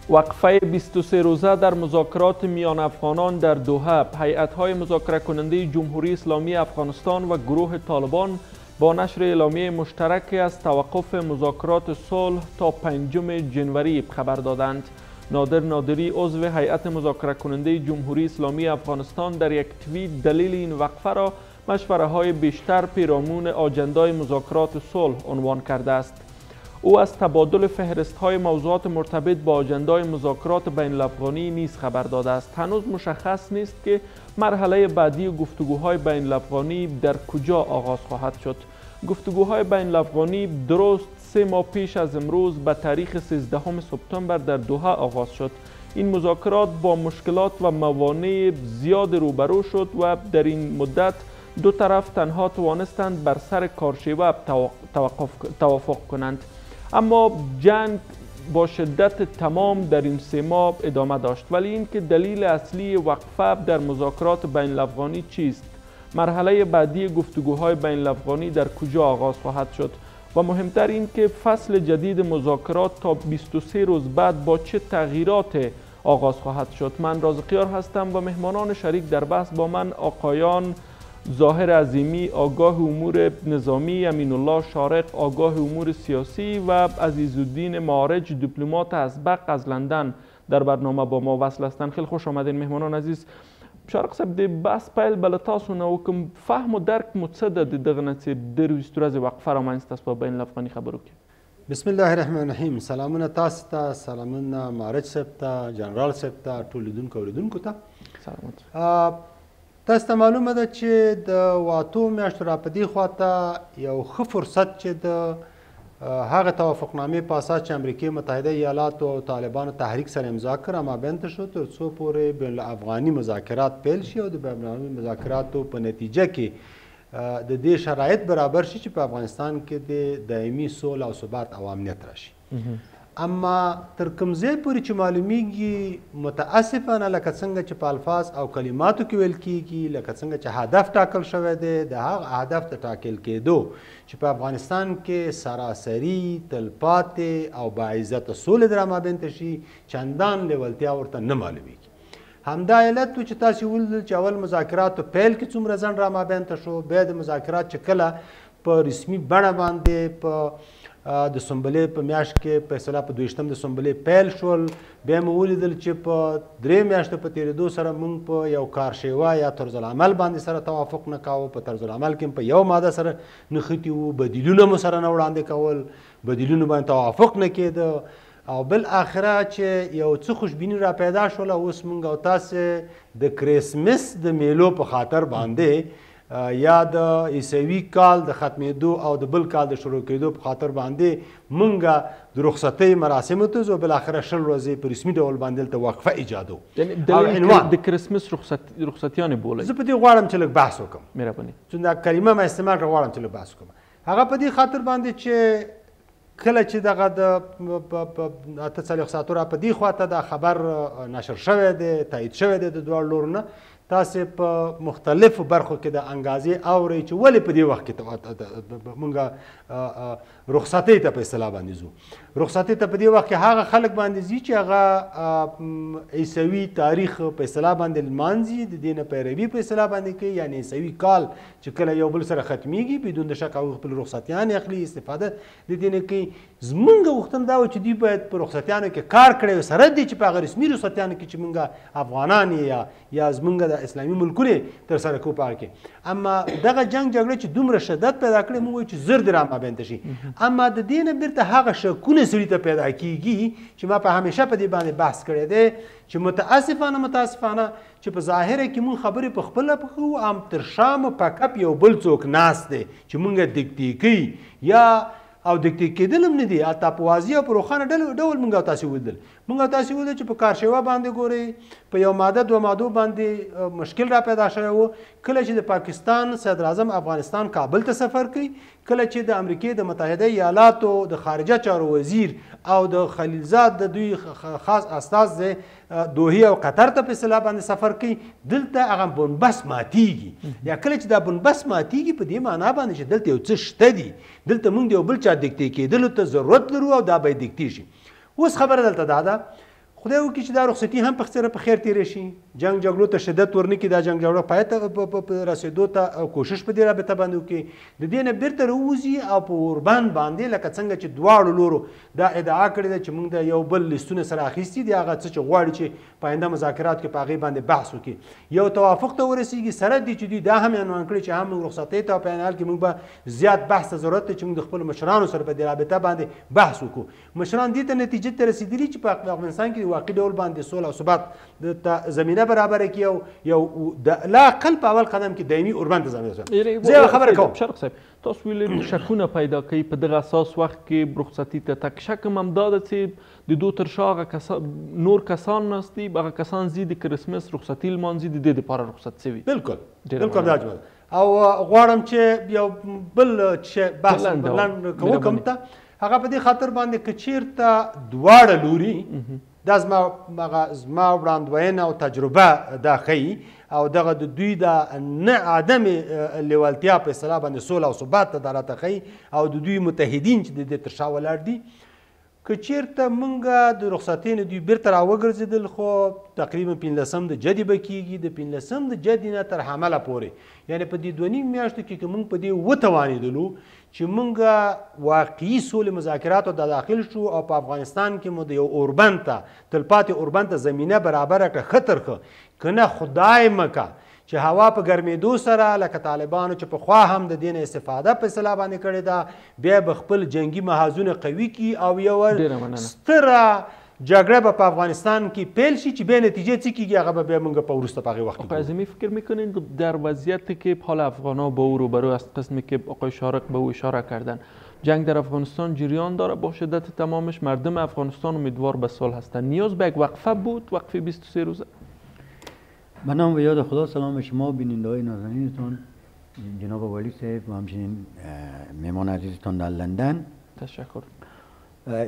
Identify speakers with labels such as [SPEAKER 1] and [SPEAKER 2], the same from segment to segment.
[SPEAKER 1] وقفه 23 روزه در مذاکرات میان افغانان در دوحه. هیئت‌های مذاکره کننده جمهوری اسلامی افغانستان و گروه طالبان با نشر اعلامیه مشترک از توقف مذاکرات صلح تا 5 جنوری خبر دادند. نادر نادری عضو هیئت مذاکره کننده جمهوری اسلامی افغانستان در یک توییت دلیل این وقفه را مشوره‌های بیشتر پیرامون آجندای مذاکرات صلح عنوان کرده است. او از تبادل فهرست‌های موضوعات مرتبط با آجندای مذاکرات بین الافغانی نیز خبر داده است. هنوز مشخص نیست که مرحله بعدی گفتگوهای بین الافغانی در کجا آغاز خواهد شد. گفتگوهای بین الافغانی درست 3 ماه پیش از امروز به تاریخ 13 سپتامبر در دوحه آغاز شد. این مذاکرات با مشکلات و موانع زیاد روبرو شد و در این مدت دو طرف تنها توانستند بر سر کارشیوه توافق کنند. اما جنگ با شدت تمام در این 3 ماه ادامه داشت. ولی اینکه دلیل اصلی وقفه در مذاکرات بین الافغانی چیست؟ مرحله بعدی گفتگوهای بین الافغانی در کجا آغاز خواهد شد؟ و مهمتر این که فصل جدید مذاکرات تا 23 روز بعد با چه تغییرات آغاز خواهد شد؟ من رازقیار هستم و مهمانان شریک در بحث با من آقایان ظاهر عظیمی آگاه امور نظامی، امین الله شارق آگاه امور سیاسی و عزیزالدین معارج دیپلمات ازبق از لندن در برنامه با ما وصل هستند. خیلی خوش آمدین مهمانان عزیز. شارق صاحب د بحث پیل بل تاسو نه وکم فهم و درک مو څه د دغه نه چې د 23 ورځې وقفه رامنځته شوه په بین الافغاني خبرو کې؟
[SPEAKER 2] بسم الله الرحمن الرحیم. سلامونه تاسو ته، سلامونه معارج صاحب ته، جنرال صاحب ته، ټول لیدونکو اوریدونکو ته. سلامات. تاسو ته معلومه ده چې د واتو میاشتو را په دې خواته یو ښه فرصت چې د هغه توافقنامې په اساس چې امریکې متحده ایالاتو او طالبانو تحریک سره امضا کړ مابین ته شو تر څو پورې بین الافغاني مذاکرات پیل شي او د بین الافغاني مذاکراتو په نتیجه کې د دې شرایط برابر شي چې په افغانستان کې د دایمي سوله او ثبات او امنیت راشي. اما تر کوم ځای پورې چې معلومیږي متاسفانه لکه څنګه چې په الفاظ او کلماتو کې ویل کیږي، لکه څنګه چې هدف ټاکل شوی دی، د هغه هدف د ټاکل کېدو چې په افغانستان کې سراسري تلپاتې او باعزته سولې د رامابین ته شي چندان لیوالتیا ورته نه معلومیږي. همدا علت و چې تاسو ولیدل چې اول مذاکراتو پیل کې څومره ځنډ رامابین ته شو، بیا د مذاکرات چې کله په رسمي بڼه باندې په د سنبلې په میاشت کې فیصله په 22 د سنبلې پیل شول، بیا مو ولیدل چې په 3 میاشتو په تېرېدو سره موږ په یو کارشیوه یا طرز العمل باندې سره توافق نه کاوه. په طرز العمل کې په یو ماده سره نښتي وو، بدیلونه مو سره نه وړاندې کول، بدیلونو باندې توافق نه کېده او بالاخره چې یو څه خوشبیني را پیدا شوله. اوس موږ او تاسې د کریسمس د میلو په خاطر باندې یا د عیسوي کال د ختمېدو او د بل کال د شروع کېدو په خاطر باندې مونږ د رخصتۍ مراسمو ته ځو، بالاخره 20 ورځې په رسمي ډول باندې دلته وقفه ایجادو.
[SPEAKER 1] یعنې د کرسمس رخصتیانې بولئ؟
[SPEAKER 2] زه په دې غواړم چې لږ بحث وکړم.
[SPEAKER 1] مهرباني.
[SPEAKER 2] چې دا کلمه ما استعمال کړه غواړم چې لږ بحث وکړم. هغه په دې خاطر باندې چې کله چې دغه د 48 ساعتو را په دې خواته دا خبر نشر شوی دی، تایید شوی دی د دواړو لورو نه، تاسې په مختلفو برخو کې د انګازې اورئ چې ولې په دې وخت کې موږ رخصتۍ ته په اصطلاح باندې ځو. رخصتۍ ته په دې وخت کې هغه خلک باندې ځي چې هغه عیسوي تاریخ په اصطلاح باندې لمانځي، د دې نه پیروي په اصطلاح باندې کوي، یعنې عیسوي کال چې کله یو بل سره ختمیږي بدون د شک هغوی خپل رخصتیانې اخلي، استفاده د دې نه کوي. زمونږ غوښتنه دا وه چې دوی باید په رخصتیانو کې کار کړی وي، سره دې چې په هغه رسمي رخصتیانو کې چې موږ افغانان یا زمونږ اسلامي ملکونه تر سره کو پاره کې. اما دغه جنگ جګړه چې دومره شدت پیدا کړی موږ وایو چې زر د رامابین ته شي. اما د دې نه بیرته هغه شکونه سړي ته پیدا کیږي چې ما په همیشه په دې باندې بحث کړی دی چې متاسفانه چې په ظاهره کې موږ خبرې په خپله کوو، ام تر شام په کپ یو بل څوک ناست دی چې موږ دیکتې کوي یا او دیکتې کېدل هم نه دي، حتی په واضح او په روښانه ډول موږ او تاسې ولیدل. موږ او تاسې ولیدل چې په کارشیوه باندې ګورئ په یو ماده 2 مادو باندې مشکل را پیدا شوی و. کله چې د پاکستان صدراعظم افغانستان کابل ته سفر کوي، کله چې د امریکې د متحده ایالاتو د خارجه چارو وزیر او د خلیلزاد د دوی خاص استازی دوحې او قطر ته په اصطلاح باندې سفر کوي، دلته هغه بنبست ماتیږي. یا کله چې دا بنبست ماتیږي په دې معنا باندې چې دلته یو څه شته دي، دلته موږ د یو بل چا دیکتې کېدلو ته ضرورت لرو او دا باید دیکتې شي. اوس خبره دلته دا ده خدای وکړي چې دا رخصتي هم په خیر تېره شي، جنګ جګړو ته شدت ورنکړي، دا جنګ جګړه پای ته رسېدو ته کوشش په دې رابطه باندې وکړي، د دې نه بیرته راووځي او په اوربند باندې لکه څنګه چې دواړو لورو دا ادعا کړې ده چې موږ د یو بل لیستونه سره اخیستي دي، هغه څه چې غواړي چې په آینده مذاکرات کې په هغې باندې بحث وکړي، یو توافق ته ورسېږي. سره دي چې دوی دا هم عنوان کړي چې هم موږ رخصتۍ ته په عین حال کې موږ به زیات بحث ته ضرورت دی چې موږ د خپلو مشرانو سره په دې رابطه باندې بحث وکړو. مشران دې ته نتیجې ته رسېدلي چې په افغانستان کې د واقعي ډول باندې سوله او ثبات ته زمینه برابره کړي او یو د لا اقل په اول قدم کې دایمي اوربند ته زمینه برابره. زه یوه خبره کوم
[SPEAKER 1] شرق صاحب، تاسو ویلي شکونه پیدا کوي په دغه اساس وخت کې رخصتي ته تک شک هم دا ده چې د دو تر شا هغه نور کسان ناست دي، هغه کسان ځي د کرسمس رخصتي لمانځي، د دې دپاره رخصت شوي.
[SPEAKER 2] بالکل دا جمله او غواړم چې یو بل چې بحث لنډ وکړم ته هغه په دې خاطر باندې که چېرته دواړه لوري دا زما وړاندوینه او تجربه دا ښیي او دغه د دوی د نه عدم لیوالتیا په اصطلاح باندې سوله او ثبات ته دا راته ښیي او د دوی متحدین چې د دې تر شا ولاړ دي، که چېرته موږ د رخصتۍ نه دوی بیرته راوګرځېدل خو تقریبا 15 د جدي به کېږي، د 15 د جدي نه تر حمله پورې یعنې په دې 2.5 میاشتو کې که موږ په دې وتوانېدلو چې موږ واقعي سولې مذاکراتو ته داخل شو او په افغانستان کې مو د یو اوربند ته تلپاتې اوربند ته زمینه برابره کړه ښه تر ښه، که نه خدای مکه چې هوا په ګرمېدو سره لکه طالبانو چې پخوا هم د دې نه استفاده په اصطلاح باندې کړې ده، بیا به خپل جنګي محاذونه قوي کړي او یوه ستره جګړه به په افغانستان کې پیل شي چې به نتیجه څه کیږي هغه به بیا موږ په وروسته په هغې وقت
[SPEAKER 1] آقای اعظمی فکر میکنید در وضعیتی که حال افغان‌ها با او روبرو است، قسمی که آقای شارق به او اشاره کردن، جنگ در افغانستان جریان داره با شدت تمامش، مردم افغانستان امیدوار به صلح هستند، نیاز به یک وقفه بود، وقفه 23 روزه؟
[SPEAKER 3] به نام و یاد خدا، سلام شما بیننده‌های نازنینتون، جناب والی صاحب و همچنین مهمان عزیزتون در لندن.
[SPEAKER 1] تشکر.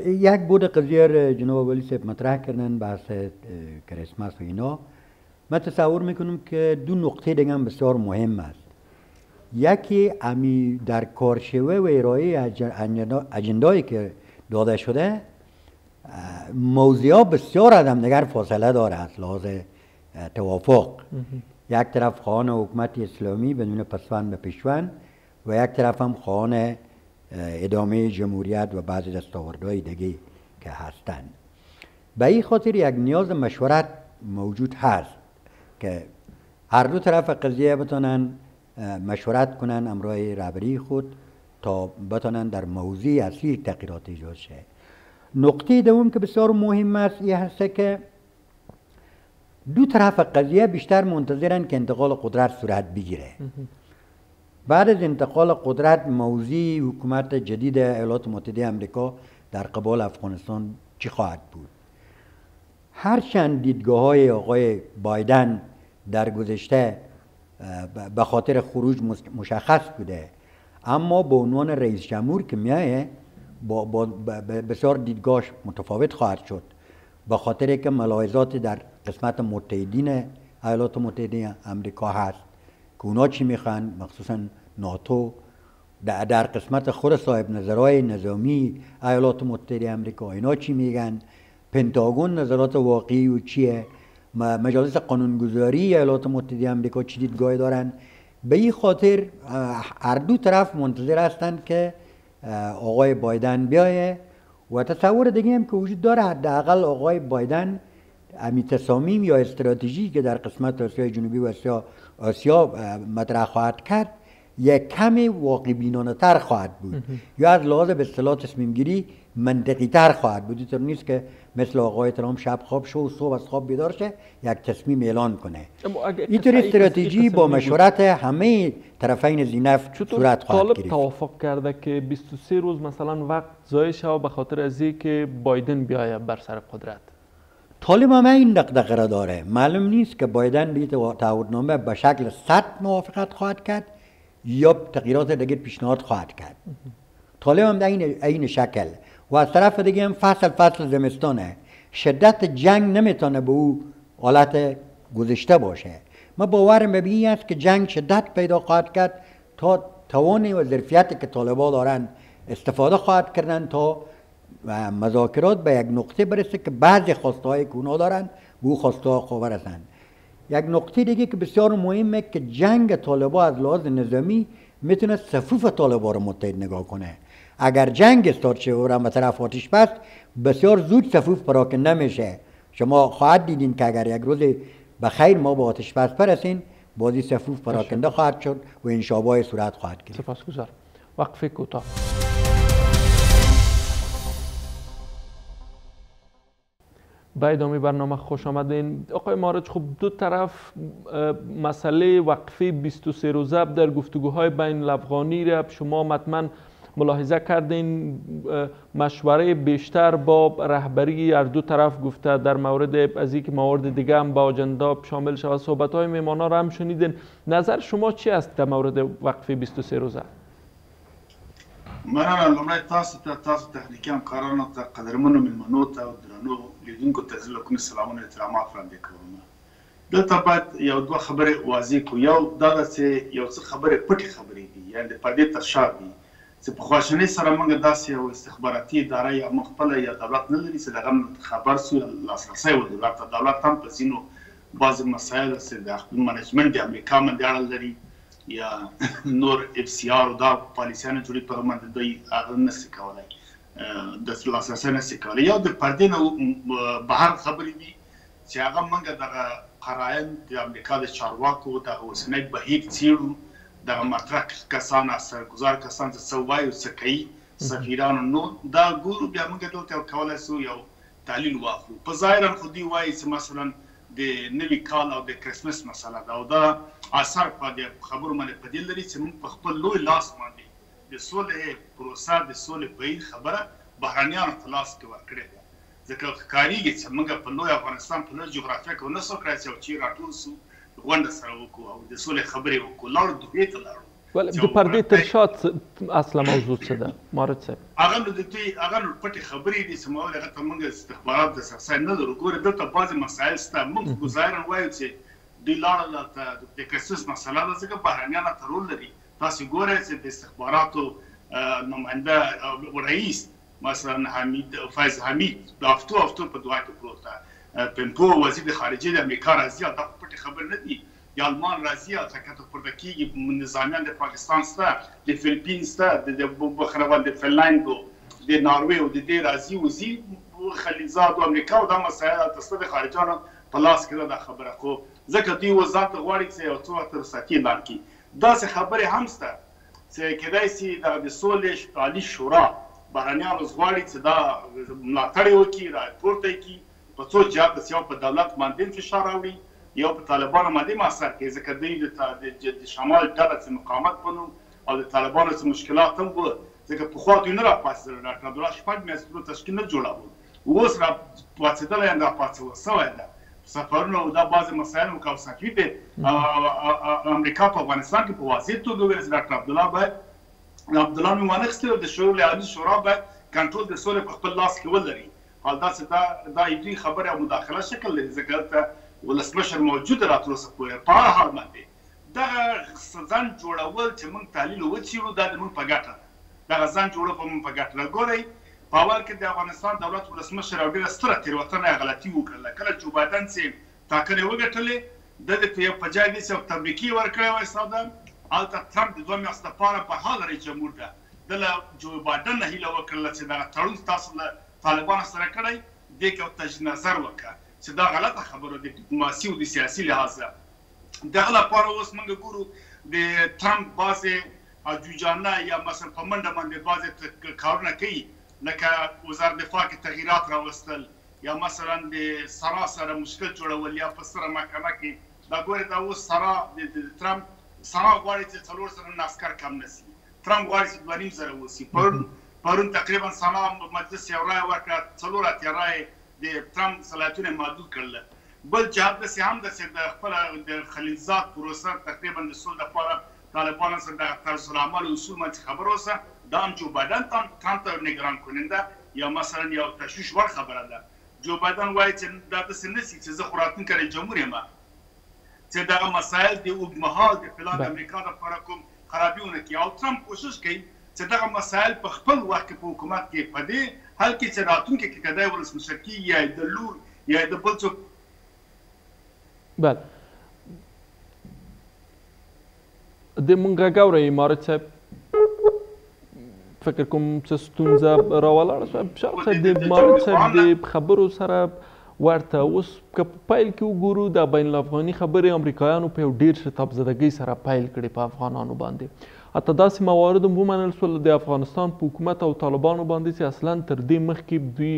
[SPEAKER 3] یک بود قضیه جناب والی صاحب مطرح کردن بحث کریسمس و اینا، من تصور میکنم که دو نقطه دیگه هم بسیار مهم است. یکی امی در کارشوه و ارائه اجندایی که داده شده موضوعات بسیار از هم دیگر فاصله داره از لحاظ توافق. یک طرف خواهان حکومت اسلامی بدون پسوند به پیشوند و یک طرف هم خواهان ادامه جمهوریت و بعضی دستاوردهای دیگه که هستند. به این خاطر یک نیاز مشورت موجود هست که هر دو طرف قضیه بتونن مشورت کنن امرای رهبری خود تا بتونن در موضوع اصلی تغییرات ایجاد شه. نقطه دوم که بسیار مهم است این هست که دو طرف قضیه بیشتر منتظرن که انتقال قدرت صورت بگیره. بعد از انتقال قدرت موضوع حکومت جدید ایالات متحده آمریکا در قبال افغانستان چی خواهد بود؟ هرچند دیدگاه های آقای بایدن در گذشته به خاطر خروج مشخص بوده، اما به عنوان رئیس جمهور که میایه با بسیار دیدگاهش متفاوت خواهد شد، به خاطر که ملاحظات در قسمت متحدین ایالات متحده آمریکا هست که اونا چی میخوان، مخصوصا ناتو، در قسمت خود صاحب نظرهای نظامی ایالات متحده آمریکا اینا چی میگن، پنتاگون نظرات واقعی و چیه، مجالس قانونگذاری ایالات متحده آمریکا چی دیدگاهی دارن. به این خاطر هر دو طرف منتظر هستند که آقای بایدن بیایه و تصور دیگه هم که وجود داره، حداقل آقای بایدن امی تصامیم یا استراتژی که در قسمت آسیای جنوبی و آسیا مطرح خواهد کرد یک کمی واقع بینانه تر خواهد بود یا از لحاظ به اصطلاح تصمیم گیری منطقی تر خواهد بود. اینطور نیست که مثل آقای ترامپ شب خواب شو و صبح از خواب بیدار شه یک تصمیم اعلان کنه. اینطور استراتژی با مشورت همه طرفین زینف صورت خواهد گرفت.
[SPEAKER 1] طالب توافق کرده که 23 روز مثلا وقت ضایع شود به خاطر از اینکه بایدن بیاید بر سر قدرت.
[SPEAKER 3] طالب هم این دغدغه را داره. معلوم نیست که بایدن به تعهدنامه به شکل 100 موافقت خواهد کرد یا تغییرات دیگر پیشنهاد خواهد کرد. طالب هم در این شکل و از طرف دیگه هم فصل زمستانه، شدت جنگ نمیتونه به او حالت گذشته باشه. ما باورم به این است که جنگ شدت پیدا خواهد کرد تا توان و ظرفیتی که طالبان دارن استفاده خواهد کردن تا مذاکرات به یک نقطه برسه که بعضی خواسته‌هایی که اونا دارن به او خواسته‌ها خوب رسند. یک نقطه دیگه که بسیار مهمه که جنگ طالبان از لحاظ نظامی میتونه صفوف طالبان رو متحد نگاه کنه. اگر جنگ استارت شه و به طرف آتش بس بسیار زود صفوف پراکنده میشه. شما خواهد دیدین که اگر یک روز بخیر ما به آتش بس برسیم بازی صفوف پراکنده خواهد شد و انشابه صورت خواهد گرفت.
[SPEAKER 1] سپاسگزارم. وقفه کوتاه. به ادامه برنامه خوش آمدین. آقای مارج، خب دو طرف مسئله وقفه 23 روزه در گفتگوهای بین الافغانی را شما حتما ملاحظه کردین. مشوره بیشتر با رهبری هر دو طرف گفته در مورد از اینکه موارد دیگه هم با آجندا شامل شود. صحبت‌های میهمانا را هم شنیدین. نظر شما چی است در مورد وقفه 23 روزه؟
[SPEAKER 4] مننه لومړی تاسو تخنیکیان کارانو ته قدرمنو میلمنو ته او درنو لیدونکو ته زه له کومې سلامونه احترامات وړاندې کوم. دلته باید یو دوه خبرې واضح کړو. یو دا ده چې یو څه خبرې پټې خبرې دي، یعنې د پردې تر شا دي چې په خواشینۍ سره موږ داسې یو استخباراتي اداره یا موږ خپله یا دولت نه لري چې د هغه خبر سو یا لاسرسی ولري. دولت هم په ځینو بعضې مسایلو چې د خپل منیجمنټ د امریکا باندې اړه لري یا نور اف سی آر او دا پالیسیانو جوړې په باندې دوی هغه نشي کولی د لاسرسی نشي کولی. یو د پردې نه بهر خبرې دي چې هغه موږ دغه قراین د امریکا د چارواکو دغه اوسنی بهیر څېړو. دغه مطرح کسان اثرګذار کسان چې څه وایي څه کوي سفیرانو نو دا ګورو بیا موږ دلته کولی سو یو تحلیل واخلو. په ظاهرا خو دوی وایي چې مثلا د نوي کال او د کرسمس مسله ده او دا اثر په دې خبرو باندې په دې لري چې موږ په خپل لوی لاس باندې د سولې پروسه د سولې بهیر خبره بهرنیانو ته لاس کې ورکړې ده. ځکه ښکارېږي چې موږ په لوی افغانستان په لوی جغرافیه کې ونه سو کړی چې یو چی راټول سو غونډه سره وکړو او د سولې خبرې وکړو. لاړو دوبۍ ته لاړو.
[SPEAKER 1] د پردې تر شا اصله موضوع څه ده مارج صاحب؟
[SPEAKER 4] هغه نو د دوی هغه نو پټې خبرې دي چې موږ هغه ته موږ استخبارات د سرسای نه لرو. ګوره دلته بعضې مسایل شته. موږ ظاهرا وایو چې دوی لاړل د کرسمس مسله ده ځکه بهرنیان ته رول لري. تاسو ګورئ چې د استخباراتو نماینده رئیس مثلا فیض حمید د هفتو په دعا کې پروت ده. پمپو وزیر د خارجه د امریکا راځي دا پټې خبرې نه دي. یا آلمان راځي او څنګه پورته کېږي نظامیان د پاکستان شته د فیلیپین شته د بخروان د فنلند د ناروې او د دې راځي وزي خلیجزاد او امریکا او دا مسایل تاسو د خارجانو په لاس کې دا خبره خو ځکه دوی وزارت غواړي چې یو څه تر ساتي اعلان کړي. داسې خبرې هم شته چې کېدای شي د سولې عالي شورا بهرنیانو غواړي چې دا ملاتړ وکړي راپورته کړي په څو جهات د سیاو په دولت باندې فشار راوړي یا په طالبانو باندې مؤثر کړي ځکه دوی د شمال ډله چې مقاومت په او د طالبانو څه مشکلات هم وو ځکه پخوا دوی نه راپاڅېدل. ډاکټر عبدالله شپږ میاشتې تشکیل نه جوړاوه اوس راپاڅېدلی یم راپاڅول سوی ده. سفرونه او دا بعضې مسایل مو سفیر د امریکا په افغانستان کې په واضح توګه وویل چې ډاکټر عبدالله مې وانخیستې او د شورای عالي شورا باید کنټرول د سولې په خپل لاس کې ولري. حال داسې دا دوی خبرې او مداخله شکل لري ځکه دلته ولسمشر موجود را تر اوسه پورې په هر حال باندې دغه ځان جوړول چې موږ تحلیل وڅېړو دا د موږ په ګټه ده. دغه ځان جوړول په موږ په ګټه ده. ګورئ په اول کې د افغانستان دولت ولسمشر او ډېره ستره تېروتنه یا غلطي وکړله. کله جو بایدن چې ټاکنې وګټلې د په جای دې چې تبریکي ورکړی وای ساده هلته ټرمپ د 2 میاشتو لپاره په حال رئیس جمهور ده د له جو بایدن نه هیله وکړله چې دغه تړون تاسو له طالبانو سره کړی دې کې تجدید نظر وکړه چې دا غلطه خبره د ډیپلوماسي او د سیاسي لحاظه. دغه لپاره اوس موږ ګورو د ټرمپ بعضې جوجانه یا مثلا په منډه باندې بعضې کارونه کوي لکه وزارت دفاع کې تغییرات راوستل یا مثلا د سرا سره مشکل جوړول یا په ستره محکمه کې دا ګورې دا اوس سرا د ټرمپ سرا غواړي چې 4 سلنه عسکر کم نه شي. ټرمپ غواړي چې 2.5 وشي. پرون تقریبا سنا مجلس یو رایه ورکړه 4 اتیا رایې د ټرمپ صلاحیتونه محدود کړل. بل جهت داسې هم ده چې د خپله د خلیلزاد پروسه تقریبا د سولې لپاره طالبانو سره د طرز العمل اصول باندې خبره اوسه دا هم جو بایدن ټرمپ ته نگران کننده یا مثلا یو تشویش وړ خبره ده. جو بایدن وایي چې دا داسې نه شي چې زه خو راتلونکی رئیس جمهور یم چې دغه مسایل د اوږدمهال د پلان د امریکا لپاره کوم خرابي ونه کړي او ټرمپ کوشش کوي چې دغه مسایل په خپل وخت کې په حکومت کې په دې حال کې چې راتلونکي کې که دی ولسمشر کېږي یا د لور یا د بل څوک.
[SPEAKER 1] بله د مونږ غږ اورئ امارت صاحب، فکر کوم څه ستونزه راولاړه شوه. فشار صاحب د امارت صاحب د خبرو سره ورته اوس که په پیل کې وګورو د بین الافغاني خبرې امریکایانو په یو ډېر شتاب زدګۍ سره پیل کړې په افغانانو باندې. حتی داسې موارد هم ومنل شول د افغانستان په حکومت او طالبانو باندې چې اصلا تر دې مخکې دوی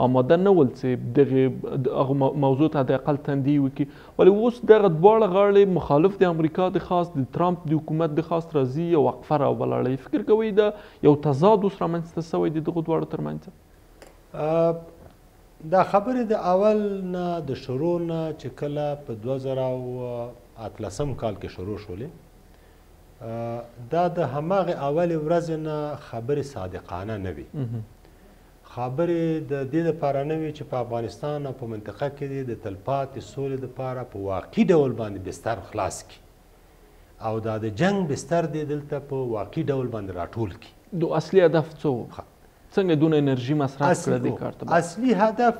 [SPEAKER 1] آماده نه ول چې دغه موضوع ته د اقل تندی وکړي، ولې اوس دغه دواړه غاړې مخالف د امریکا د خاص د ترامپ د حکومت د خاص راځي یو وقفه راولاړوي. فکر کوئ د یو تضاد اوس رامنځته شوی د دغو دواړو ترمنځ؟
[SPEAKER 2] دا خبرې د اول نه د شروع نه چې کله په 2018 کال کې شروع شولې، دا د هماغې اولې ورځې نه خبرې صادقانه نه وي. خبرې د دې لپاره نه وي چې په افغانستان او په منطقه کې د تلپاتې سولې لپاره په واقعي ډول باندې بستر خلاص کړي او دا د جنگ بستر دی دلته په واقعي ډول باندې راټول کړي.
[SPEAKER 1] د اصلي هدف څه و؟ څنګه دونه انرژي مصرف کړه دې کار ته؟
[SPEAKER 2] اصلي هدف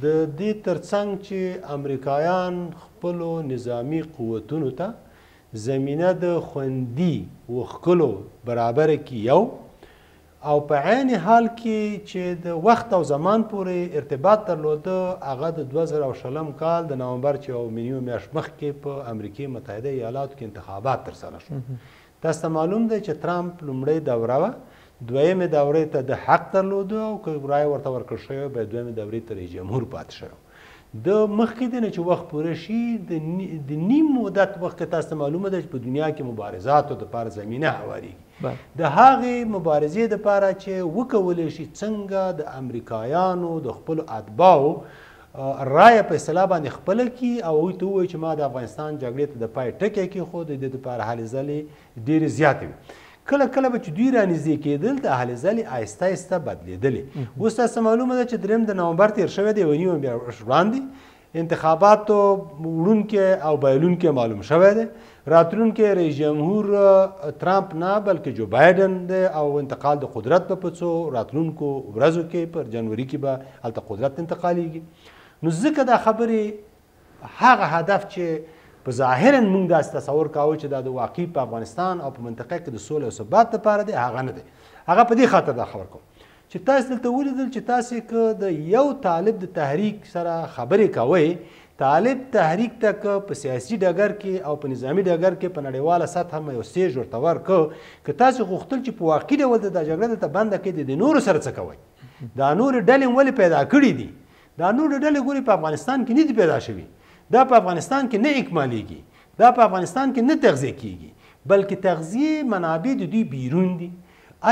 [SPEAKER 2] د دې ترڅنګ چې امریکایان خپلو نظامي قوتونو ته زمینه د خوندي وښکلو برابره کړي یو، او په عین حال کې چې د وخت او زمان پورې ارتباط درلوده هغه د 2020 کال د نومبر چې یو میاشت مخکې په امریکې متحده ایالاتو کې انتخابات ترسره شو. تاسو ته معلوم دی چې ترامپ لومړۍ دوره وه، دویمې دورې ته د حق درلوده او که رایه ورته ورکړل شوې به دویمې دورې ته رئیس جمهور پاتې شوی. د مخکې دی نه چې وخت پوره شي د نیم مدت وخت کې تاسو ته معلومه ده چې په دنیا کې مبارزاتو دپاره زمینه هواریږي. د هغې مبارزې دپاره چې وکولی شي څنګه د امریکایانو د خپلو اتباعو رایه په اصطلاح باندې خپله کړي او هغوی ته ووایي چې ما د افغانستان جګړې ته د پای ټکی کېښود، د دې دپاره هلې ځلې ډېرې زیاتې وي. کله کله به چې دوی رانږدې کېدل د هلې ځلې آهسته آهسته بدلېدلې. اوس تاسو معلومه ده چې 3 د نومبر تېر شوی دی، 1 میاشت وړاندې انتخاباتو وړونکی او بایلونکی معلوم شوی دی. راتلونکی رئیس جمهور ترامپ نه بلکې جو بایدن دی او انتقال د قدرت به په څو راتلونکو ورځو کې پر جنوري کې به هلته قدرت انتقالیږي. نو ځکه دا خبرې هغه هدف چې په ظاهرا موږ داسې تصور کاوه چې دا د واقعي په افغانستان او په منطقه کې د سولې او ثبات لپاره دی، هغه نه دی. هغه په دې خاطر دا خبر کوم چې تاسو دلته ولیدل چې تاسو که د یو طالب د تحریک سره خبرې کوئ، طالب تحریک ته که په سیاسي ډګر کې او په نظامي ډګر کې په نړیواله سطحه یو سټیج ورته ورکړ، که تاسو غوښتل چې په واقعي ډول د جګړه دلته بنده کړئ، د نورو سره څه کوئ؟ دا نورې ډلې ولې پیدا کړي دي؟ دا نورې ډلې ګورې په افغانستان کې نه دي پیدا شوي، دا په افغانستان کې نه اکمالیږي، دا په افغانستان کې نه تغذیه کیږي، بلکې تغذیه منابع د دوی بیرون دي.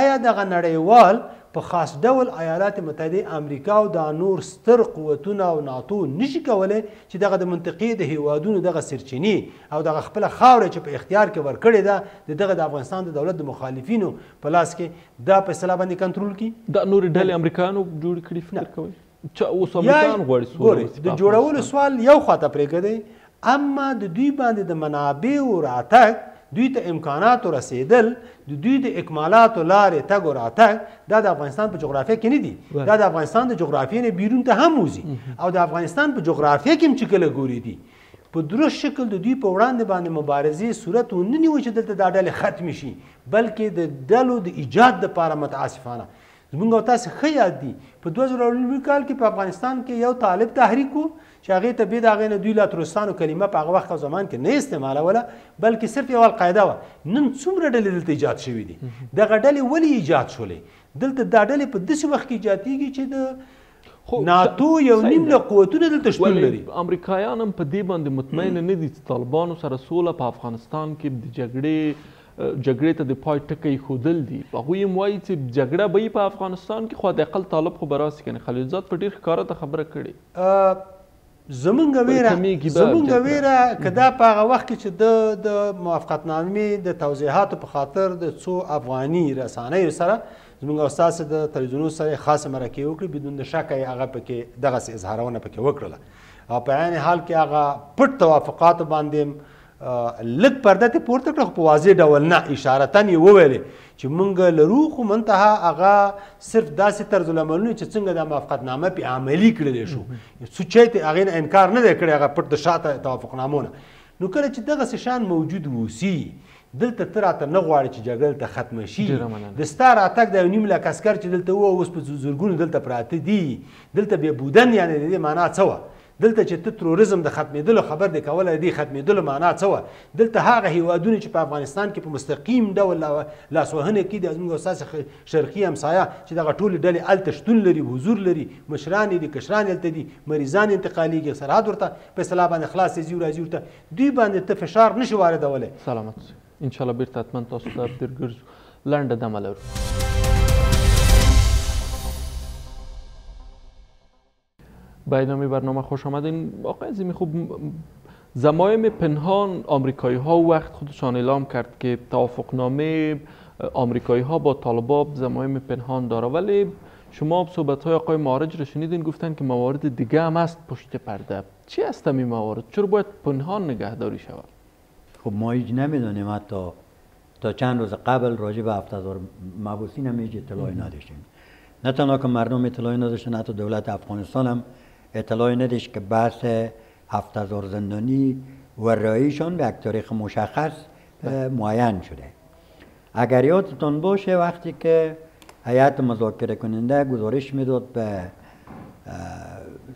[SPEAKER 2] آیا دغه نړیوال په خاص ډول ایالات متحده امریکا او د نور ستر قوتونه او ناتو نشي کولی چې دغه د منطقې د هیوادونو دغه سرچینې او دغه خپله خاوره چې په اختیار کې ورکړې ده دغه د افغانستان د دولت د مخالفینو په لاس کې دا په اصطلاح باندې کنټرول کړي؟ دا
[SPEAKER 1] نورې ډلې امریکایانو جوړې کړي فکر کوئ؟ اوس امریکایان غواړي
[SPEAKER 2] ګورئ د جوړولو سوال یو خواته پرېږدئ، اما د دوی باندې د منابعو راتګ، دوی ته امکاناتو رسیدل، د دوی د اکمالاتو لارې تګ و راتګ دا د افغانستان په جغرافیه کې نه دي، دا د افغانستان د جغرافیې نه بیرون ته هم وځي او د افغانستان په جغرافیه کې هم چې کله ګوري دي په درست شکل د دوی په وړاندې باندې مبارزې صورت ونه نیوي چې دلته دا ډلې ختمې شي، بلکې د ډلو د ایجاد دپاره متاسفانه زمونږ او تاسې ښه یاد دي په 2009 کال کې په افغانستان کې یو طالب تحریک و چې هغې ته بې د هغې نه دوی لا ترستانو کلمه په هغه وخت او زمان کې نه استعمالوله بلکې صرف یوه القاعده وه. نن څومره ډلې دلته ایجاد شوي دي؟ دغه ډلې ولې ایجاد شولې؟ دلته دا ډلې په داسې وخت کې ایجاد کېږي چې د ناتو یو نیم له قوتونه دلته شتون لري.
[SPEAKER 1] امریکایان هم په دې باندې مطمئنه نه دي چې طالبانو سره سوله په افغانستان کې د جګړې ته د پای ټکی ښودل دي. هغوی هم وایي چې جګړه به په افغانستان کې خو د اقل طالب خو به راسي کنه. خلیلزاد په ډېر ښکاره ته خبره کړې.
[SPEAKER 2] زمونږ ویره که دا په هغه وخت کې چې د موافقتنامې د توضیحاتو په خاطر د څو افغاني رسانیو سره زمونږ او ستاسو د تلویزیونونو سره خاصه مرکې وکړي، بدون د شکه یې هغه پکې دغسې اظهارونه پکې وکړله او په عین حال کې هغه پټ توافقاتو باندې لږ پرده ته پورته کړه، خو په واضح ډول نه، اشارتاً یې وویلې چې موږ لرو، خو منتها هغه صرف داسې طرز العملونه چې څنګه دا موافقتنامه پې عملي کړلی شو، سوچی ته هغې نه انکار نه دی کړی، هغه پټ د شاته توافقنامو نه. نو کله چې دغسې شان موجود اوسي، دلته ته راته نه غواړې چې جګړه دلته ختمه شي. د ستا راتګ د 1.5 لک عسکر چې دلته وه، اوس په زرګونو دلته پراته دي، دلته بې بودن، یعنې د دې معنا څه وه؟ دلته چې ته تروریزم د ختمېدلو خبر دی کولی، د دې ختمېدلو معنا څه وه؟ دلته هغه هیوادونه چې په افغانستان کې په مستقیم ډول لاسوهنه کړي، د زموږ ستاسې شرقي همسایه چې دغه ټولې ډلې هلته شتون لري، حضور لري، مشران یې دي، کشران هلته دي، مریضان انتقالېږي، سرحد ورته په اصطلاح باندې خلاص ځي راځي ورته، دوی باندې ته فشار نشي واردولی.
[SPEAKER 1] سلامت اوسئ. انشاءالله بیرته حتما تاسو ته تیر ګرځو. لنډه دمه لرو. به ادامه برنامه خوش آمدین. آقای عظیمی، خوب ضمایم پنهان آمریکایی ها وقت خودشان اعلام کرد که توافقنامه آمریکایی ها با طالبان ضمایم پنهان داره، ولی شما صحبت های آقای معارج رو شنیدین، گفتن که موارد دیگه هم هست پشت پرده. چی هست این موارد؟ چرا باید پنهان نگهداری شود؟
[SPEAKER 3] خب ما هیچ نمیدونیم، حتی تا چند روز قبل راجع به 7000 مبعوثین هم هیچ اطلاعی نداشتیم. نه تنها که مردم اطلاعی نداشتن، حتی دولت افغانستان هم اطلاعی نداشت که بحث 7000 زندانی و رهاییشان به یک تاریخ مشخص معین شده. اگر یادتون باشه وقتی که هیئت مذاکره کننده گزارش میداد به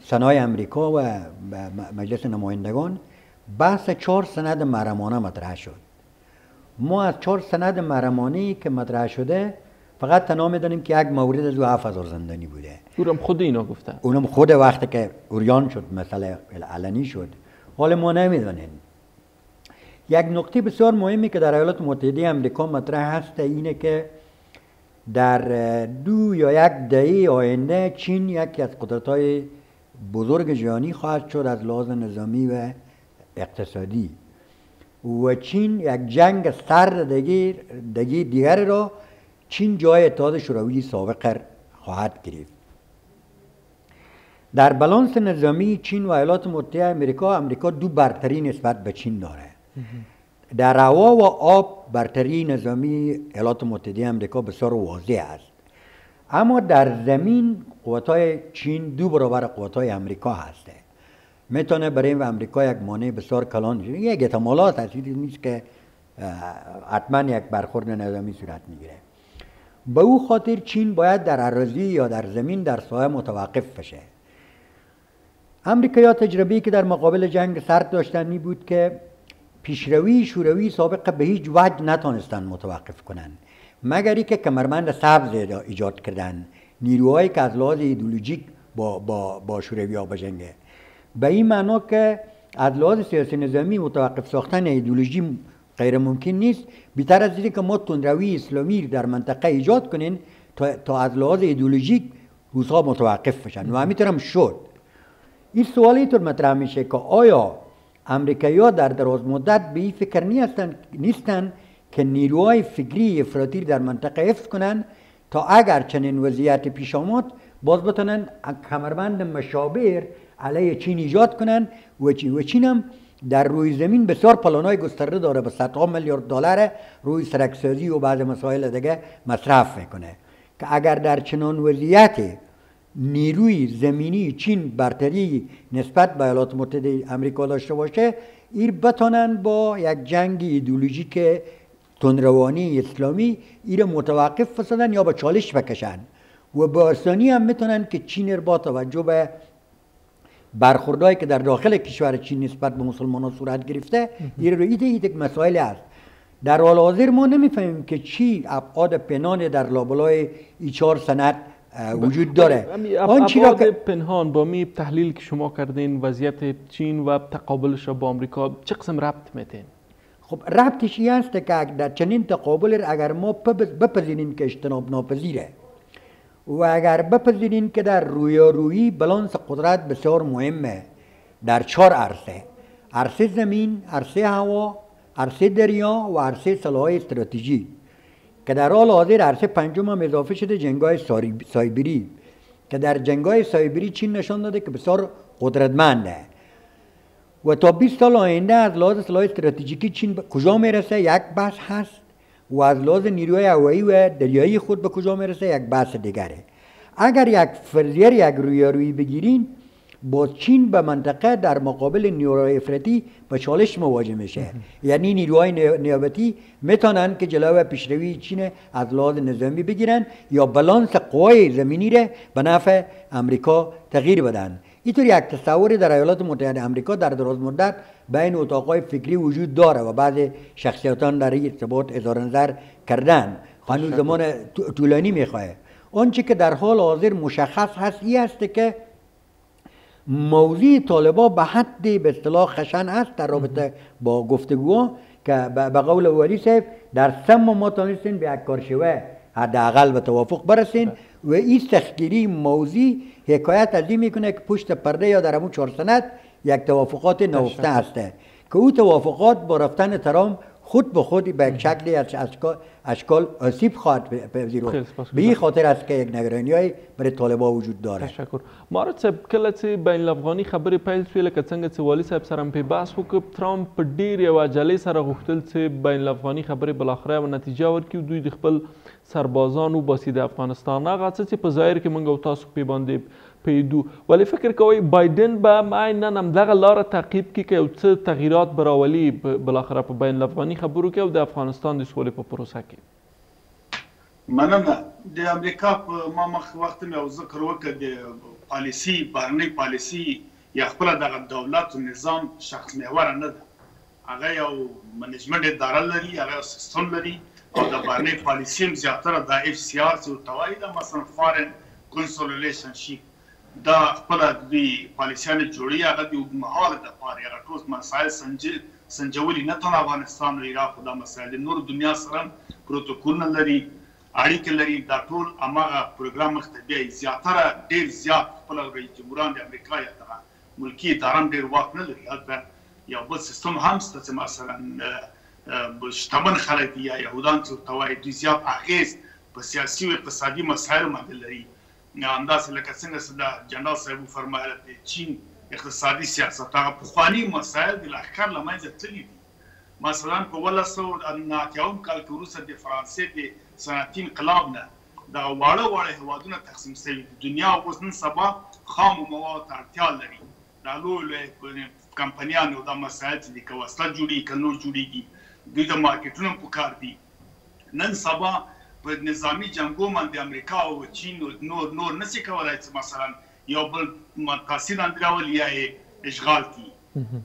[SPEAKER 3] سنای امریکا و به مجلس نمایندگان، بحث 4 سند محرمانه مطرح شد. ما از 4 سند محرمانه‌ای که مطرح شده فقط تنها میدونیم که یک مورد از 7000 زندانی بوده.
[SPEAKER 1] اونم خود اینا گفتن.
[SPEAKER 3] اونم خود وقتی که اوریان شد، مسئله علنی شد، حالا ما نمیدونیم. یک نکته بسیار مهمی که در ایالات متحده آمریکا مطرح هست اینه که در 2 یا 1 دهه آینده چین یکی از قدرت‌های بزرگ جهانی خواهد شد از لحاظ نظامی و اقتصادی، و چین یک جنگ سرد دیگر را چین جای اتحاد شوروی سابق خواهد گرفت. در بالانس نظامی چین و ایالات متحده آمریکا 2 برتری نسبت به چین داره. در هوا و آب برتری نظامی ایالات متحده آمریکا بسیار واضح است، اما در زمین قوت‌های چین 2 برابر قوت‌های آمریکا هسته. میتونه برای آمریکا یک مانع بسیار کلان شده. یک احتمالات هست، نیست که حتما یک برخورد نظامی صورت میگیره. به او خاطر چین باید در اراضی یا در زمین در ساحه متوقف بشه. امریکایی‌ها تجربه‌ای که در مقابل جنگ سرد داشتن این بود که پیشروی شوروی سابق به هیچ وجه نتونستن متوقف کنن، مگر اینکه کمربند سبز ایجاد کردن، نیروهایی که از لحاظ ایدئولوژیک با شوروی‌ها بجنگه. به این معنا که از لحاظ سیاسی نظامی متوقف ساختن ایدئولوژی غیر ممکن نیست، بیشتر از اینکه ما تندروی اسلامی در منطقه ایجاد کنین تا از لحاظ ایدئولوژیک روس‌ها متوقف بشن، و همینطور هم شد. این سوال اینطور مطرح میشه که آیا امریکایی‌ها در دراز مدت به این فکر نیستن که نیروهای فکری افراطی در منطقه حفظ کنن تا اگر چنین وضعیت پیش آمد باز بتونن کمربند مشابه علیه چین ایجاد کنن، و چین هم در روی زمین بسیار پلان‌های گسترده داره، به صدها میلیارد دلار روی سرکسازی و بعض مسائل دیگه مصرف میکنه که اگر در چنان وضعیت نیروی زمینی چین برتری نسبت به ایالات متحده آمریکا داشته باشه، این بتونن با یک جنگ ایدئولوژیک تندروانی اسلامی این متوقف بسازن یا به چالش بکشن، و به آسانی هم میتونن که چین با توجه به برخوردهایی که در داخل کشور چین نسبت به مسلمانان صورت گرفته، این یک مسائل است. در حال حاضر ما نمیفهمیم که چی ابعاد پنهان در لابلای این 4 سند وجود داره.
[SPEAKER 1] ابعاد پنهان با می تحلیل که شما کردین وضعیت چین و تقابلش با آمریکا چه قسم ربط میتین؟
[SPEAKER 3] خب ربطش این است که در چنین تقابل اگر ما بپذیریم که اجتناب ناپذیره، و اگر بپذیریم که در رویارویی بالانس قدرت بسیار مهمه در 4 عرصه: عرصه زمین، عرصه هوا، عرصه دریا و عرصه سلاح‌های استراتژی، که در حال حاضر عرصه 5 هم اضافه شده، جنگ‌های سایبری، که در جنگ‌های سایبری چین نشان داده که بسیار قدرتمنده. و تا 20 سال آینده از لحاظ سلاح استراتژیکی چین به کجا میرسه یک بحث هست و از لحاظ نیروی هوایی و دریایی خود به کجا میرسه یک بحث دیگره. اگر یک فرضیه یک رویارویی بگیرین، با چین به منطقه در مقابل نیروهای افراطی به چالش مواجه میشه. یعنی نیروهای نیابتی میتونن که جلوی پیشروی چین از لحاظ نظامی بگیرن یا بالانس قوای زمینی را به نفع امریکا تغییر بدن. اینطور یک تصوری در ایالات متحده آمریکا در دراز مدت بین اتاقهای فکری وجود داره و بعضی شخصیتان در این ارتباط اظهار نظر کردن. هنوز زمان طولانی میخواه. آنچه که در حال حاضر مشخص هست این است که موضوع طالبان به حد به اصطلاح خشن است در رابطه با گفتگوها که به قول ولی صاحب در سم ما تانستین به یک کارشوه حداقل به توافق برسین و این سختگیری موضوع حکایت از این میکنه که پشت پرده یا در همون 4 سند یک توافقات نهفته هسته که او توافقات با رفتن ترامپ خود به خود به یک شکلی از اشکال آسیب خواهد پذیرفت. به این خاطر است که یک نگرانی‌های برای طالبان وجود داره.
[SPEAKER 1] تشکر. مارد صاحب کله چې بین الافغاني خبرې پیل شوې لکه څنګه چې والي صاحب سره هم پې بحث وکړ، ترامپ په ډېر یوه عجلې سره غوښتل چې بین الافغاني خبرې بالاخره یوه نتیجه ورکړي، دوی د خپل سربازان وباسي د افغانستان. هغه څه چې په ظاهر کې موږ او تاسو پې باندې پیدو، ولی فکر کوئ بایدن به عینا همدغه لاره تعقیب کړي که یو څه تغییرات به راولي بالاخره په بین الافغاني خبرو کې او د افغانستان د سولې په پروسه کې؟
[SPEAKER 4] مننه. د امریکا په ما مخ وخت مې یو ذکر وکړ د پالیسي بهرنۍ پالیسي یا خپله دغه دولت و نظام شخص محوره نه ده. هغه یو منیجمنټ اداره لري، هغه یو سیستم لري او د بهرنۍ پالیسي هم زیاتره د FCR چې ورته وایي ده، مثلا فارن کنسول ریلیشنشیپ، دا خپله دوی پالیسیانې جوړوي، هغه د اوږدمهاله دپاره هغه ټول مسایل سنجولي نه تن افغانستان او عراق خو دا مسایل د نورو دنیا سره پروتوکولونه لري، اړیکې لري، دا ټول هماغه پروګرام مخ ته بیایي. زیاتره ډېر زیات خپله رئیس جمهوران د امریکا یا دغه ملکي اداره هم ډېر واک نه لري. هلته یو بل سیستم هم شته چې مثلا شتمن خلک دي یا یهودان چې ورته وایي، دوی زیات اغېز په سیاسي او اقتصادي مسایلو باندې لري. همداسې لکه څنګه چې د جنرال صاحب وفرمایله د چین اقتصادي سیاست هغه پخواني مسایل د لښکر له منځه تللي دي. مثلا په 1989 کال کې وروسته د فرانسې د صنعتي انقلاب نه دغه واړه هېوادونه تقسیم شوي دي. دنیا اوس نن سبا خامو موادو ته اړتیا لري. دا لوی کمپنیانو دا مسایل چې دي که وسله جوړېږي که نور جوړېږي، دوی د مارکېټونو هم پکار دي. نن سبا په نظامی جنګو باندې امریکا او چین نور نشي کولای چې مثلا یو بل تاثیر اندې راولي یا یې اشغال کړي.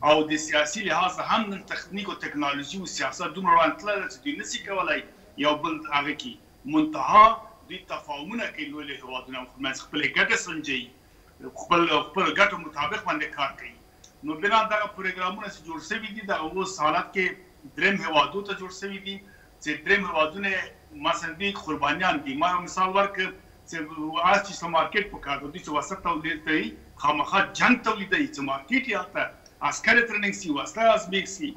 [SPEAKER 4] او د سیاسي لحاظ هم نن تخنیک او ټکنالوژي او سیاست دومره وړاندې تللی چې دوی نشي کولای یو بل هغه کړي. منتها دوی تفاهمونه کوي، لوی هېوادونه خپلې ګټې سنجوي، خپل ګټو مطابق باندې کار کوي. نو بنا دغه پروګرامونه چې جوړ شوي دي دغه اوس حالت کې درېیم هېوادو ته جوړ شوي دي چې درېیم هېوادونه مثلا دوی قربانیان دي. ما مثال ورکړ چې هغه چې مارکېټ پکار دی، دوی چې وسط تولید کوي خامخا جنګ تولیدوي چې مارکېټ یې هلته عسکر ټریننګ شي، وسله ازمېږ شي.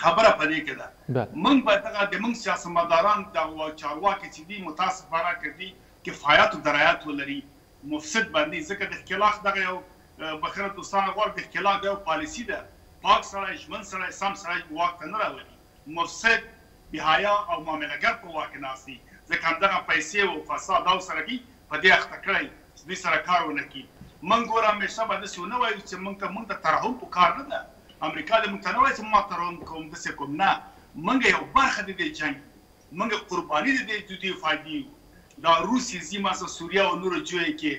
[SPEAKER 4] خبره په دې کې ده موږ باید دغه د موږ سیاستمداران دغه چارواکي چې دي متاسفانه که دوی کفایت او درایت ولري مفسد باندې، ځکه د ښکېلاک دغه یو بخره دوستانه غواړي د ښکېلاک یو پالیسي ده، پاک سړی ژمن سړی سم سړی واک ته نه راولي، مفسد بهایا او معاملهګر په واک ناست دي. ځکه همدغه پیسې او فساد او سره دي په دې اخته کړی چې دوی سره کار ونه کړي. موږ ګوره همیشه به داسې ونه وایو چې موږ ته ترحم پکار نه ده. امریکا دې موږ ته نه وایي چې ما ترحم کوم داسې کوم، نه، موږ یو برخه د دې جنګ، موږ قرباني د دې فایدې یو. دا روس یې ځي مثلا سوریه او نورو ځایو کې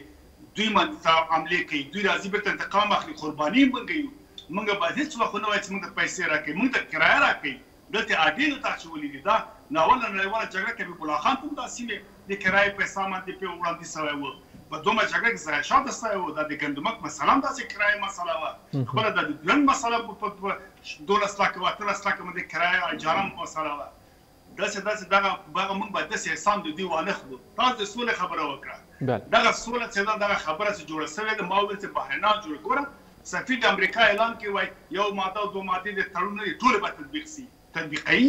[SPEAKER 4] دوی باندې ته حملې کوي، دوی راځي بیرته انتقام اخلي، قرباني موږ یو. موږ باید هېڅ وخت ونه وایو چې موږ ته پیسې راکوي، موږ ته کرایه راکوي. دلته اډینو ته اچولي دي. دا ناوله نړیواله جګړه کې حبیب الله خان ته هم دا سیمې د کرایې پیسې باندې پرې وړاندې شوی و. په دومره جګړه کې ځای شاته شوی و. دا د ګندمک مسله هم داسې کرایې مسله وه، خپله د ډرن مسله په 12 لکه 13 لکه باندې کرایه اجاره مسله وه. داسې دغه موږ باید داسې احسان د دوی وانه خلو. تاسو د سولې خبره وکړه، دغه سوله چې ده دغه خبره چې جوړه شوې ده، ما وویل چې بهرنیان جوړ ګوره سفیر د امریکا اعلان کوي وایي یو ماده او 2 مادې د تړونونه دي ټولې به تطبیق شي. تطبیقي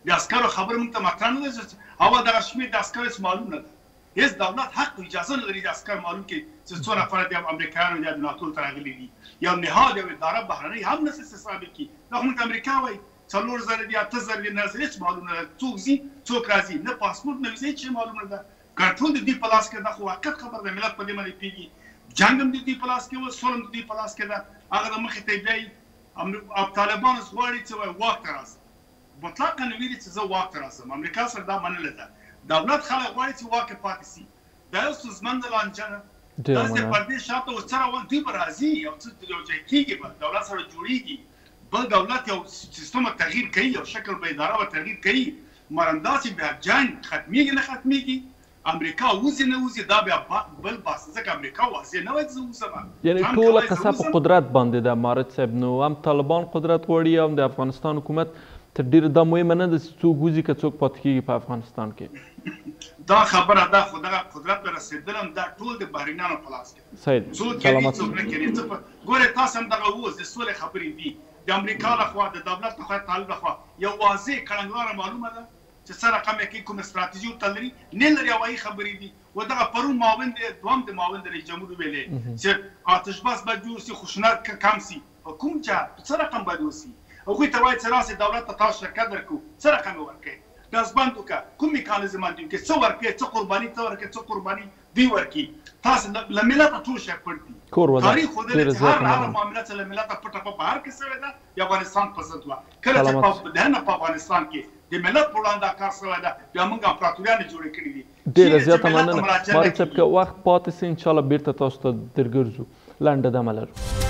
[SPEAKER 4] د عسکرو خبره موږ ته مطرح نه ده، هوا دغه شمېر د عسکرو هېڅ معلوم نه ده. هیڅ دولت حق او اجازه نه لري د عسکر معلوم کړي چې څو نفر د امریکایانو یا د ناتو ته راغلي دي یا نهاد یو اداره بهرنۍ هم نه ثابت کړي دا هم امریکا وایي 4000 دي 8000 دي نه هیڅ معلوم نه څوک ځي څوک راځي نه پاسپورت نه ویزه هیڅ معلوم نه ده کنټرول د دې په لاس کې ده خو حقیقت خبر د ملت په دې باندې پیږي جنگ هم د دې په لاس کې و سولم د دې په لاس کې ده هغه د مخې ته بیا طالبان غواړي چې واک ته راسي مطلقا نه ویلي چې زه واک ته راسم امریکا سره دا منله ده دولت خلک غواړي چې واک یې پاتې سي دا یو ستونزمنده لانجه ده داسې پردې شاته اوس څه روان دوی به راځي یو څه یو ځای کېږي به دولت سره جوړېږي بل دولت یو سیستم تغییر کوي یو شکل به اداره به تغییر کوي مګر همداسې بیا جنګ ختمېږي نه ختمېږي امریکا وځي نه وځي دا بیا بل بحث ځکه امریکا واضح نه وایي زه اوسم
[SPEAKER 1] یعنې ټوله قصه په قدرت باندې ده مارد صاحب نو هم طالبان قدرت غواړي هم د افغانستان حکومت تر ډېره دا مهمه نه ده چې څوک وځي که څوک پاتې کېږي په افغانستان کې
[SPEAKER 4] دا خبره ده خو دغه قدرت ته رسېدل هم دا ټول د بهرنیانو په لاس کې
[SPEAKER 1] صحیح
[SPEAKER 4] څوک کوي څوک نه کوي ګورې تاسو هم دغه اوس د سولې خبرې دي د امریکا لخوا د دولت لخوا طالب لخوا یو واضح کړنګلاره معلومه ده چې څه رقم یې کوي کومه ستراتیژي ورته لري نه لري هوایي خبرې دي و دغه پرون معاون دی دوهم د معاون د رئیس جمهور ویلې چې آتش بس باید جوړ سي خشونت کم سي کوم چا څه رقم باید وسي هغوی ته وایي چې راسې دولت ته تاسو شرکت درکړو څه رقم یې ورکوي ډازبند وکړه کوم میکانیزم باندې وکړي څه ورکوي څه قرباني ته ورکوي څه قرباني دوی ورکړي تاسو له ملته ټول شی پټ دي تاریخ ښودلی چې هر معامله چې له ملته پټه په بهر کې شوې ده د افغانستان په ضد وه کله چې دننه په افغانستان کې د ملت په وړاندې دا کار شوی ده بیا موږ امپراتوریانې جوړې کړي دي
[SPEAKER 1] ډېره زیاته مننه مارد صاحب که وخت پاتې سي انشاءالله بیرته تاسو ته درګرځو لنډه دمه لرو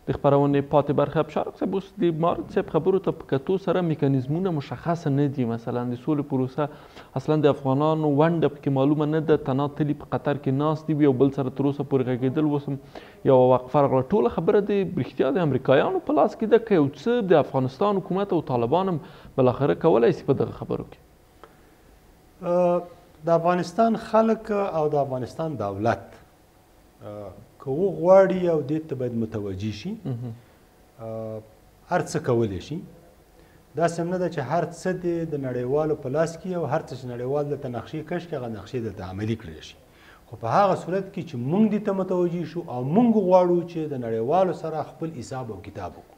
[SPEAKER 1] د خپرونې پاتې برخه بشارک صاحب اوس د مارد صاحب خبرو ته په کتو سره میکانیزمونه مشخصه نه دي مثلا د سولې پروسه اصلا د افغانانو ونډه پکې معلومه نه ده تنها تلي په قطر کې ناست دي یو بل سره تر اوسه پورې غږېدل اوس هم یوه وقفه راغله ټوله خبره د رښتیا د امریکایانو په لاس کې ده که یو څه د افغانستان حکومت او طالبان هم بالاخره کولی شي په دغه خبرو کې
[SPEAKER 2] د افغانستان خلک او د افغانستان دولت که وغواړي او دې ته باید متوجه شي هر څه کولی شي داسې هم نه ده چې هر څه دې د نړیوالو په لاس کې او هر څه چې نړیوال دلته نقشې کش کړي هغه نقشې دلته عملي کړلی شي خو په هغه صورت کې چې موږ دې ته متوجه شو او موږ غواړو چې د نړیوالو سره خپل حساب او کتاب وکړو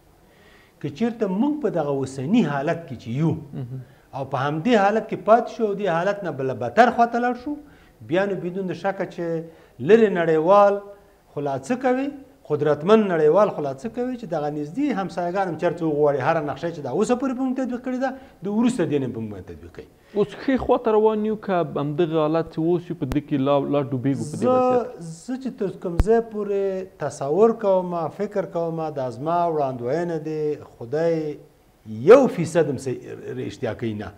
[SPEAKER 2] که چېرته موږ په دغه اوسني حالت کې چې یو او په همدې حالت کې پاتې شو او دې حالت نه بله بدتر خواته لاړ شو بیا نو بدون د شکه چې لرې نړیوال خو لا څه کوي قدرتمن نړیوال خو لا څه کوي چې دغه نږدې همسایګان هم چېرته وغواړي هره نقشه چې دا اوسه پورې په موږ تطبیق کړې ده د وروسته دې نه په موږ تطبیق کوي
[SPEAKER 1] اوس ښې خواته روان یو که همدغه حالت چې اوس یو په دې کې لا ډوبېږو په دې وضعیت
[SPEAKER 2] زه چې تر کوم ځای پورې تصور کوم فکر کوم دا زما وړاندوینه دی خدای 1% هم رښتیا کوي نه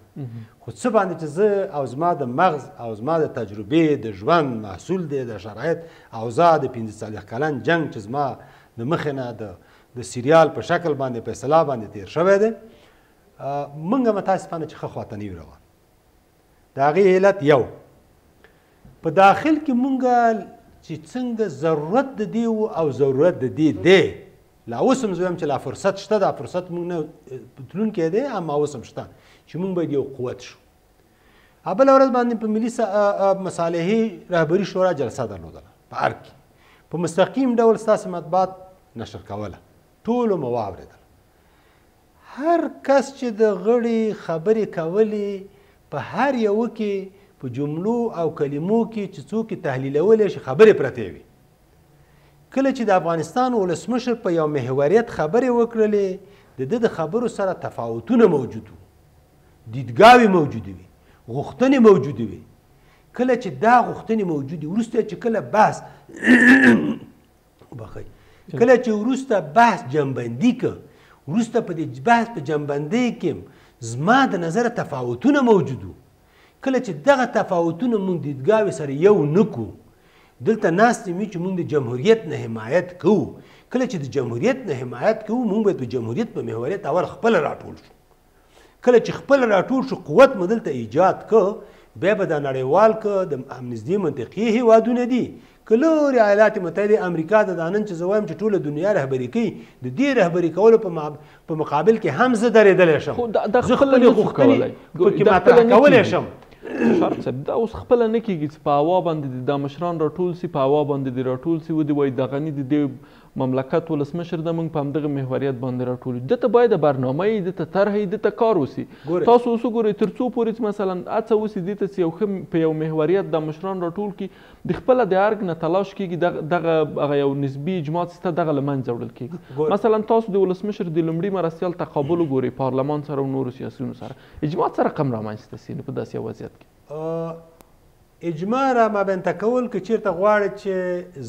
[SPEAKER 2] خو څه باندې چې زه او زما د مغز او زما د تجربې د ژوند محصول دی د شرایط اوضاع د 45 کلن جنګ چې زما د مخې نه د سیریال په شکل باندې په اصطلاح باندې تیر شوی دی موږ متاسفانه چې ښه خواته نه یو روان د هغې علت یو په داخل کې موږ چې څنګه ضرورت د دې او ضرورت د دې دی لا اوس هم زه وایم چې لا فرصت شته دا فرصت موږ نه تلونکی دی اما اوس هم شته چې موږ باید یو قوت شو بله ورځ باندې په ملي مصالحې رهبري شورا جلسه درلودله په ارګ کې په مستقیم ډول ستاسې مطبوعات نشر کوله ټولو مو واورېدل هر کس چې د غړي خبرې کولې په هر یوه کې په جملو او کلمو کې چې څوک یې تحلیلولی شي خبرې پرتې وي کله چې د افغانستان ولسمشر په یو محوریت خبرې وکړلې د ده د خبرو سره تفاوتونه موجود وو دیدګاوې موجودې وي غوښتنې موجودې وي کله چې دا غوښتنې موجودې وروسته چې کله بحث کله چې وروسته بحث جنبندي که وروسته په دې بحث په جنبندۍ کې زما د نظره تفاوتونه موجود وو کله چې دغه تفاوتونه موږ دیدګاوې سره یو نه کړو دلته ناست یو چې موږ د جمهوریت نه حمایت کوو کله چې د جمهوریت نه حمایت کوو موږ باید د جمهوریت په محوریت اول خپله راټول شو کله چې خپله راټول شو قوت مو دلته ایجاد که بیا به د نړیوال که د نږدې منطقې هیوادونه دي که لورې ایالات متحده امریکا ته دا نن چې زه وایم چې ټوله دنیا رهبري کوي د دې رهبري کولو په مقابل کې هم زه درېدلی شم زه خپلې غوښتنې پکې مطرح کولی شم.
[SPEAKER 1] شرط صاحب دا اوس خپله نه کېږي چې په هوا باندې دا مشران راټول سي په هوا باندې دې راټول سي ودې وایي دغه نه د دې مملکت ولسمشر د موږ په همدغه محوریت باندې راټول یو دته باید برنامه یې دته طرح یې دته کار وسي. تاسو اوس وګورئ تر څو پورې چې مثلا هڅه وسي دې ته چې یو ښه په یو محوریت د مشران راټول کړي د خپله د ارګ نه تلاش کېږي دغه هغه یو نسبي اجماع چې دغه له منځه وړل کېږي. مثلا تاسو د ولسمشر د لومړي مرستیال تقابل وګورئ پارلمان سره او نورو سیاسیونو سره اجماع څه رقم رامنځته سي په داسې وضعیت کې
[SPEAKER 2] اجماع را مابینته کول که چیرته غواړي چې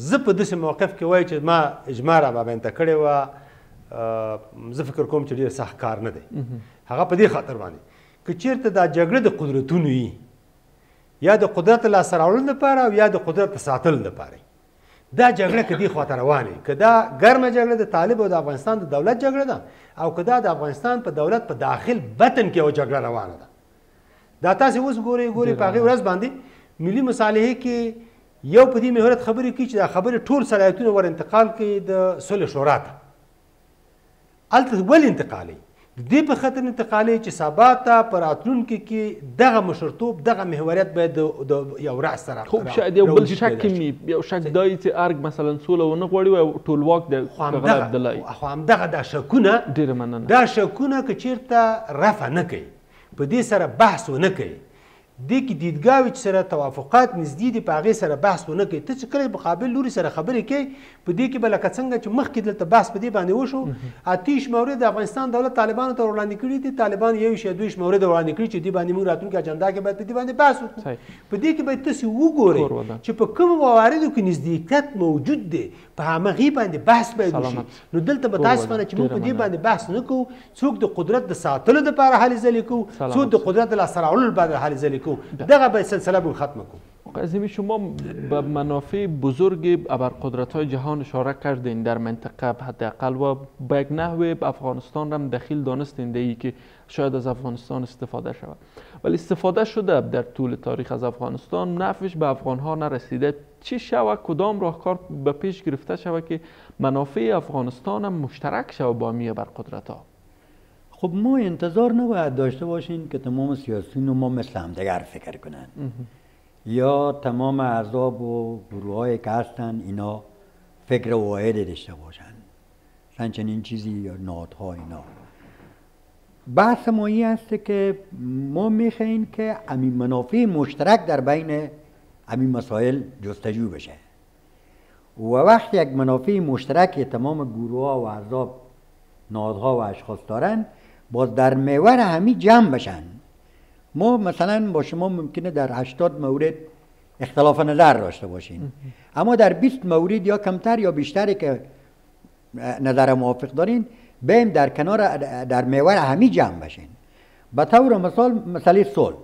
[SPEAKER 2] زه په داسې موقف کې وایي چې ما اجماع را مابینته کړې وه زه فکر کوم چې ډېر سخت کار نه دی. هغه په دې خاطر باندې که چیرته دا جګړه د قدرتونو وي یا د قدرت لاسته راوړلو لپاره او یا د قدرت ساتلو لپاره دا جګړه که دې خواته روانه که دا ګرمه جګړه د طالب او د افغانستان د دولت جګړه ده او که دا د افغانستان په دولت په داخل بطن کې یو جګړه روانه ده. دا تاسې اوس ګورئ په هغې ورځ باندې ملي مصالحې کې یو په دې محورت خبرې کوي چې دا خبرې ټول صلاحیتونه ور انتقال کوي د صلح شورا ته. هلته ولې انتقالوي؟ د دې په خاطر انتقالوي چې سبا ته په راتلونکي کې دغه مشرتوب دغه محوریت باید د یو رأس سره
[SPEAKER 1] خب شاید یو بل شک یو شک دا چې ارګ مثلا سوله ونه غواړي او ټولواک د غلام عبدالله
[SPEAKER 2] خو همدغه دا شکونه
[SPEAKER 1] ډېره مننه
[SPEAKER 2] دا شکونه که چیرته رفع نه کوي په دې سره بحث ونه کوي دې کې دیدګاوې چې سره توافقات نږدې دي په هغې سره بحث ونه کوي ته چې کله مقابل لوري سره خبرې کوي په دې کې به لکه څنګه چې مخکې دلته بحث په دې باندې وشو اتیش مورد د افغانستان دولت طالبانو ته وړاندې کړي دي طالبان یو شی دویش مورد وړاندې کړي چې دې باندې موږ راتلونکي اجنډا کې باید په دې باندې بحث وکړو په دې کې باید تاسې وګورئ چې په کومو مواردو کې نزدېکت موجود دی په همغې باندې بحث باید وشي. نو دلته به تاسفانه چې موږ په دې باندې بحث نه کوو څوک د قدرت د ساتلو دپاره هلې ځلې کوو څوک د قدرت د لاسته راوړلو لپاره هلې ځلې کوو دغه به سلسله بود ختم کن.
[SPEAKER 1] قاسمی شما به منافع بزرگ ابرقدرت‌های جهان اشاره کردین در منطقه حداقل و با یک نحوی افغانستان را دخیل دانستین در ای که شاید از افغانستان استفاده شود ولی استفاده شده در طول تاریخ از افغانستان نفعش به افغانها نرسیده. چی شود کدام راهکار به پیش گرفته شود که منافع افغانستان هم مشترک شود با می ابرقدرت‌ها؟
[SPEAKER 3] خب ما انتظار نباید داشته باشیم که تمام سیاسیون ما مثل همدیگر فکر کنن یا تمام احزاب و گروه‌هایی که هستن اینا فکر واحدی داشته باشن همچنین چیزی یا نهادها اینا. بحث ما این است که ما میخوایم که همین منافع مشترک در بین همین مسائل جستجو بشه و وقتی یک منافع مشترک تمام گروه‌ها و احزاب نهادها و اشخاص دارن باز در محور همین جمع بشن. ما مثلا با شما ممکنه در 80 مورد اختلاف نظر داشته باشین اما در 20 مورد یا کمتر یا بیشتری که نظر موافق دارین بیم در کنار در محور همین جمع بشین. به طور مثال مسئله صلح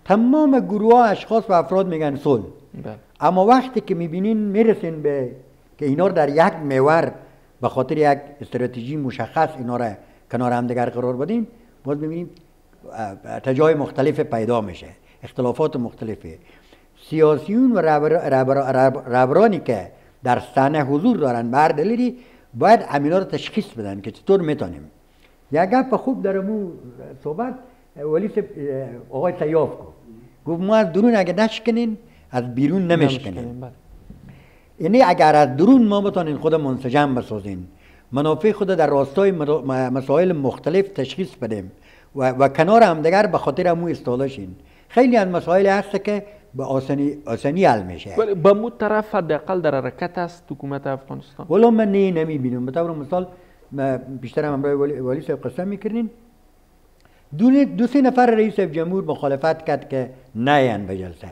[SPEAKER 3] تمام گروه ها اشخاص و افراد میگن صلح اما وقتی که میبینین میرسین به که اینا رو در یک محور به خاطر یک استراتژی مشخص اینا را کنار هم دیگر قرار بدین باز میبینیم تجای مختلف پیدا میشه اختلافات مختلفه. سیاسیون و رهبرانی که در صحنه حضور دارن به هر دلیلی باید همینا رو تشخیص بدن که چطور میتونیم. یک گپ خوب در مو صحبت ولی آقای سیاف گفت ما از درون اگه نشکنین از بیرون نمیشکنین. یعنی اگر از درون ما بتونین خود منسجم بسازین منافع خود در راستای مسائل مختلف تشخیص بدیم و کنار هم دیگر به خاطر همو استفادهشین خیلی از مسائل هست که به آسانی حل میشه.
[SPEAKER 1] ولی به مو طرف حداقل در حرکت است حکومت افغانستان؟
[SPEAKER 3] والا من نمیبینم. به طور مثال بیشتر هم همراه والی صاحب قسم میکردین دو سه نفر رئیس جمهور مخالفت کرد که نیان به جلسه.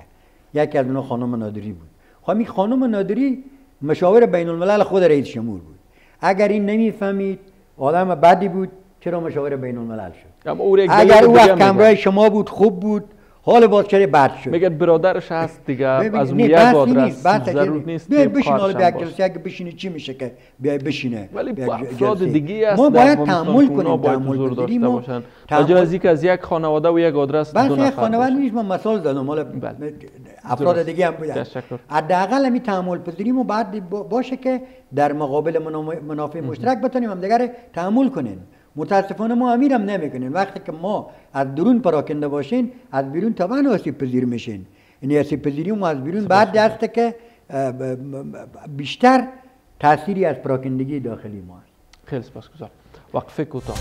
[SPEAKER 3] یکی از اونها خانم نادری بود. خب خانم نادری مشاور بین الملل خود رئیس جمهور بود. اگر این نمیفهمید آدم بدی بود چرا مشاور بین الملل شد؟ اگر او وقت همراه شما بود خوب بود حال بازشری بد شد.
[SPEAKER 1] میگه برادرش هست دیگه، از اون یک آدرس ضرور نیست
[SPEAKER 3] بیای بشین، حالا به جلسه اگه بشینی چی میشه که بیای بشینه.
[SPEAKER 1] ولی افراد دیگه هست
[SPEAKER 3] ما باید
[SPEAKER 1] در
[SPEAKER 3] تحمل
[SPEAKER 1] کنیم،
[SPEAKER 3] کنیم،
[SPEAKER 1] باید حضور داشته باشن. به از اینکه از یک خانواده و یک آدرس دو نفر
[SPEAKER 3] یک خانواده نیست، من مثال زدم، حالا افراد دیگه هم بودن. حداقل می تحمل پذیریم و بعد باشه که در مقابل منافع مشترک بتونیم هم دیگه تحمل کنین. متاسفانه ما امیرم نمیکنین. وقتی که ما از درون پراکنده باشین، از بیرون طبعا آسیب پذیر میشین. یعنی آسیب پذیری ما از بیرون بعد دسته که بیشتر تأثیری از پراکندگی داخلی ما است.
[SPEAKER 1] خیلی سپاسگزارم. وقفه کوتاه.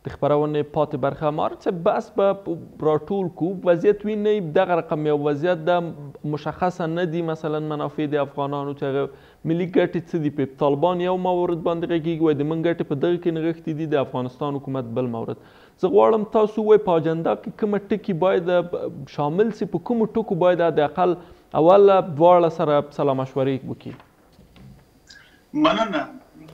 [SPEAKER 1] د خبرونه پاتې برخه مارچ بس به راټول کو وضعیت ویني دغه رقم یو وضعیت د مشخصه نه دی، مثلا منافع د افغانانو چې ملي ګټې څه دي په طالبان یو مورد باندې غږیږي وای د من ګټې په دغه کې نغښتې دي، د افغانستان حکومت بل مورد. زه غواړم تاسو وای په اجنډا کې کوم ټکي باید شامل سي، په کوم ټکو باید د اقل اول دواړه سره سلا مشورې وکړي.
[SPEAKER 4] مننه.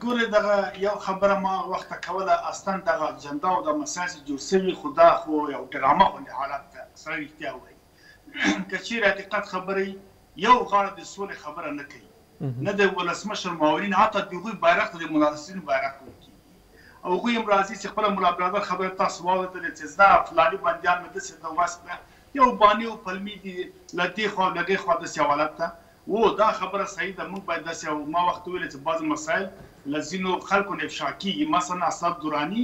[SPEAKER 4] ګوره دغه یو خبره ما وخته کوله، اصلا دغه اجنډا او د مسایل جوړ شوي، خو دا خو یو ډرامه غوندې حالت ده، سره رښتیا وایي. که چیرې حقیقت خبرې یو غاړه د سولې خبره نه کوي، نه د ولسمشر معاونین حتی د هغوی بیرغ ته د مناصرین بیرغ ورکېږي، او هغوی هم راځي چې خپله ملا برادر خبره تاسو واورېدلې چې زه فلاني بندیان مې داسې د وس کړه، یو باني او پلمي دي له دې خوا له دې خوا داسې حالت ته و. دا خبره صحیح ده، موږ باید داسې، ما وخت ویلې چې بعض مسایل له ځینو خلکو نه افشا کېږي. مثلا اسد دراني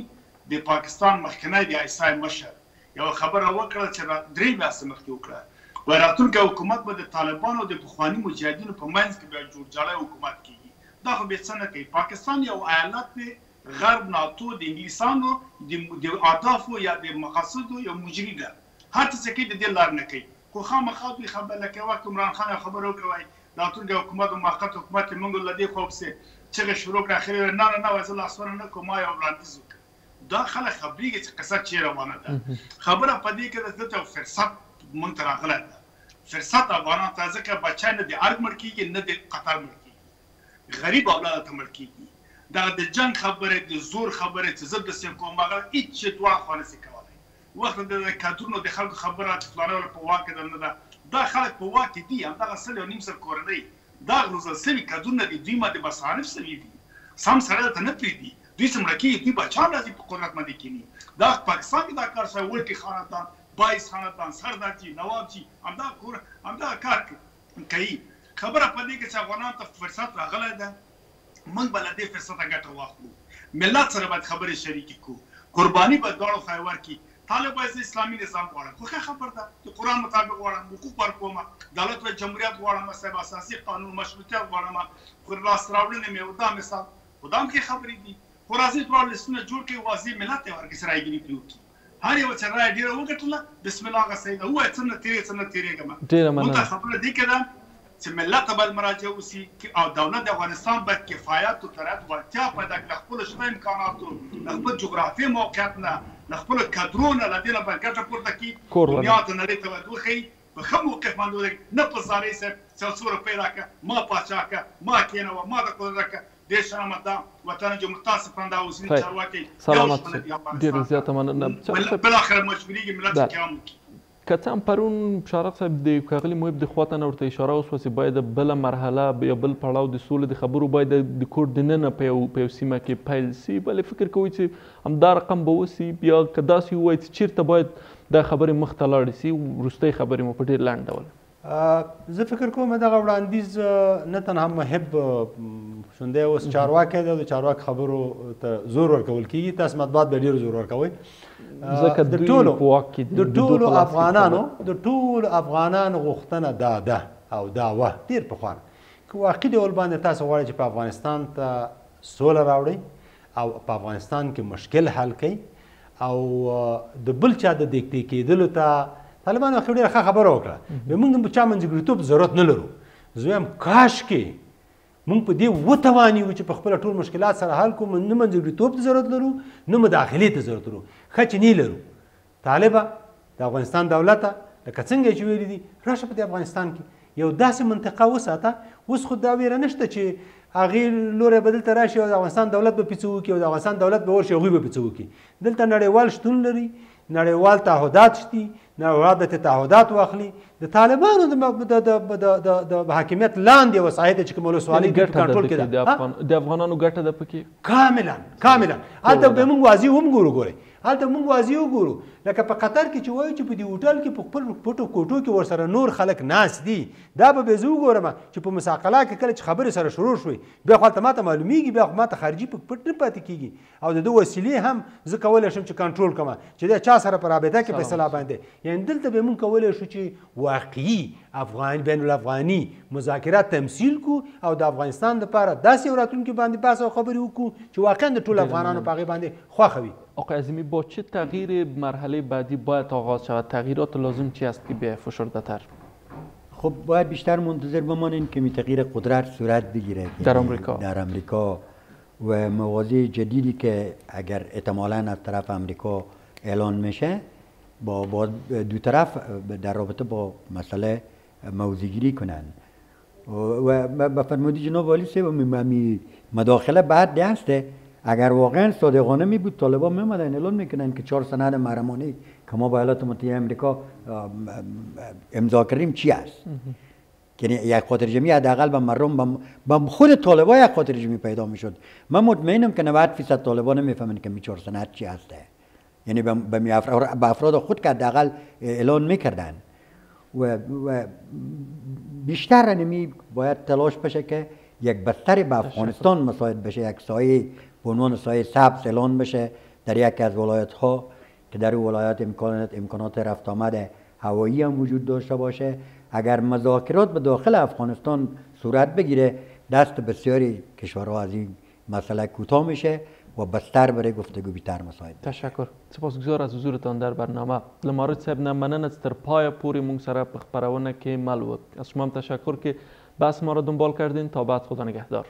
[SPEAKER 4] د پاکستان مخکنی د ایسای مشر یوه خبره وکړه چې درې میاشتې مخکې وکړه، وایي راتلونکی حکومت به د طالبانو د پخواني مجاهدینو په منځ کې بیا جوړجاړی حکومت کېږي. دا خو بیا څه نه کوي. پاکستان یو ایالت دی، غرب ناتو د انګلیسانو د اهدافو یا د مقاصدو یو مجري ده، هر څه چې کوي د دې لار نه کوي. خو خامخا دوی خبر لکه وخت عمران خان خبره وکړه، وایي راتلونکی حکومت او موقت حکومت موږ له دې خوا پسې چغې شروع کړه، اخر نه نه نه وایي زه لاسوره نه کوم، ما یو وړاندیز وکړ. دا خلک خبرېږي چې قصه چېرې روانه ده. خبره په دې کې ده دلته یو فرصت موږ ته راغلی ده، فرصت افغانانو ته، ځکه بچی نه د ارګ مړ کېږي نه د قطر مړ کېږي، غریب اولاد ته مړ کېږي. دغه د جنګ خبرې، د زور خبرې چې زه داسې کوم، هغه هېڅ شی دواړه خوا نشي کولی. وخت د کادرونو د خلکو خبره چې فلانی ولا په واک کې ده نه ده، دا خلک په واک کې دي، همدغه سل او نیم سل کورنۍ دا روزل شوي کادرونه دي، دوی باندې مصارف شوي دي، سم سړی درته نه پرېږدي، دوی چې مړه کېږي دوی بچیان راځي په قدرت باندې کښېني. دا پاکستان کې دا کار شوی، ولټي خاندان، بایس خاندان، سردارجي، نوابجي همدغه کار کوي. خبره په دې کې چې افغانانو ته فرصت راغلی ده، موږ به له دې فرصته ګټه واخلو، ملت سره باید خبرې شریکې کړو، قرباني به دواړو خوا ورکړي. طالب باید اسلامي نظام غواړم، خو ښه خبر ده، د قرآن مطابق غواړم، حقوق ورکوم، دولت و جمهوریت غواړم، صاحب اساسي قانون مشروطیت غواړم، خو لاسته راوړنې مې دا مثال خو دا هم ښې خبرې دي. خو راځئ دواړه لیستونه جوړ کړئ، واضح ملت ته ورکړئ چې رایګیري پرې وکړي. هر یو چې رایه ډېره وګټله، بسم الله هغه صحیح ده، ووایه څه نه تېرېږي څه نه تېرېږم. موږ ته خبره دې کې ده چې ملت ته باید مراجعه وشي او دولت د افغانستان باید کفایت و ترایت وړتیا پیدا کړي، له خپلو شته امکاناتو، له خپل جغرافیې موقعیت نه، له خپلو کدرونو، له دې نه باید ګټه پورته کړي، دنیا ته نړۍ ته باید وښیي په ښه موقف باندې ودرېږي، نه په زارۍ صاحب چې څو روپۍ راکړه، ما پاچا کړه، ما کېنوه، ما د قدرت کړه. دې شرمت ده وطن جمهور تاسو پرنده اوسني چارواکي
[SPEAKER 1] سلامت ډېره زیاته مننه.
[SPEAKER 4] بالاخره مجبورېږي ملت قیام وکړي.
[SPEAKER 1] که څه هم پرون شارق صاحب د ښاغلي محب د خوا ته نه ورته اشاره وشوه چې باید بله مرحله یا بل پړاو د سولې د خبرو باید د کور دننه په یو سیمه کې پیل سي، ولې فکر کوئ چې همدا رقم به وسي، یا که داسې ووایي چې چېرته باید دا خبرې مخته لاړې سي، وروستۍ خبرې مو په ډېر لنډ ډول؟
[SPEAKER 2] زه فکر کوم دغه وړاندیز نه تنها محب شونده اوس چارواکی دی، د چارواکي خبرو ته زور ورکول کېږي، تاسو مطبوعات به ډېر زور ورکوئ. د ټولو افغانانو غوښتنه دا ده او دا وه ډېر پخوا، که واقعي ډول باندې تاسو غواړئ چې په افغانستان ته سوله راوړئ او په افغانستان کې مشکل حل کړئ او د بل چا د دیکتې کېدلو ته طالبانو خو ډېره ښه خبره وکړه، موږ د چا منځګړیتوب ضرورت نه لرو. زه وایم کاشکې موږ په دې وتوانیو چې په خپله ټول مشکلات سره حل کړو، نه منځګړیتوب ته ضرورت لرو نه مداخلې ته ضرورت لرو، ښه چې نه لرو. طالبه د افغانستان دولته لکه څنګه چې ویلي دي راشه په دې افغانستان کې یو داسې منطقه وساته اوس خو دا ویره نشته چې هغې لوری به دلته راشي او د افغانستان دولت به پې څه وکړي او د افغانستان دولت به ورشي هغوی به پې څه وکړي. دلته نړیوال شتون لري، نړیوال تعهدات شته، نړیوال د تعهدات واخلي. د طالبانو د حاکمیت لاندې وسایط چې کوم ولسوالۍ کنټرول کې ده
[SPEAKER 1] د افغانانو ګټه ده پکې
[SPEAKER 2] کاملا. هلته به موږ واضح هم ګورو، ګورئ هلته موږ واضح وګورو لکه په قطر کې چې وایو چې په دې هوټل کې په خپل پټو کوټو کې ورسره نور خلک ناست دي. دا به زه وګورم چې په مساقله کې کله چې خبرې سره شروع شوې بیا خو هلته ماته معلومیږي، بیا خو ماته خارجي پټ نه پاتې کېږي او د ده وسیلې هم زه کولی شم چې کنټرول کړم چې دی چا سره په رابطه کې فیصله باندې. یعنې دلته به موږ کولی شو چې واقعي بین الافغاني مذاکرات تمثیل کو او د افغانستان لپاره داسې یو راتلونکي باندې بحث او خبرې وکړو چې واقعا د ټولو افغانانو په هغې باندې خوښه وي.
[SPEAKER 1] آقای عظیمی، با چه تغییر مرحله بعدی باید آغاز شود؟ تغییرات لازم چی است که بیای فشرده تر؟
[SPEAKER 3] خب باید بیشتر منتظر بمانیم که تغییر قدرت صورت بگیره
[SPEAKER 1] در
[SPEAKER 3] امریکا و مواضع جدیدی که اگر احتمالاً از طرف امریکا اعلان میشه با دو طرف در رابطه با مسئله موضع‌گیری کنن و به فرمودی جناب والی صاحب مداخله بعد دسته. اگر واقعا صادقانه می بود طالبان میمدن اعلان میکنن که 4 سند محرمانه که ما با ایالات متحده آمریکا امضا کردیم چی است، یعنی یک خاطر جمعی حداقل به مردم به خود طالبان یک خاطر جمعی پیدا میشد. من مطمئنم که 90% طالبان نمیفهمن که می 4 سند چی است، یعنی به افراد خود که حداقل اعلان میکردن و بیشتر نمی باید تلاش بشه که یک بستر به افغانستان مساعد بشه، یک سایه به عنوان سایه سبز اعلان بشه در یکی از ولایت ها که در اون ولایت امکانات رفت آمد هوایی هم وجود داشته باشه. اگر مذاکرات به داخل افغانستان صورت بگیره دست بسیاری کشورها از این مسئله کوتاه میشه و بستر برای گفتگو بیشتر مساعد.
[SPEAKER 1] تشکر. سپاسگزار از حضورتان در برنامه. لمارد صاحب نمنن از تر پای پوری مونږ سره په خبرونه کې مل و. از شما هم تشکر که بحث ما را دنبال کردین. تا بعد، خدا نگهدار.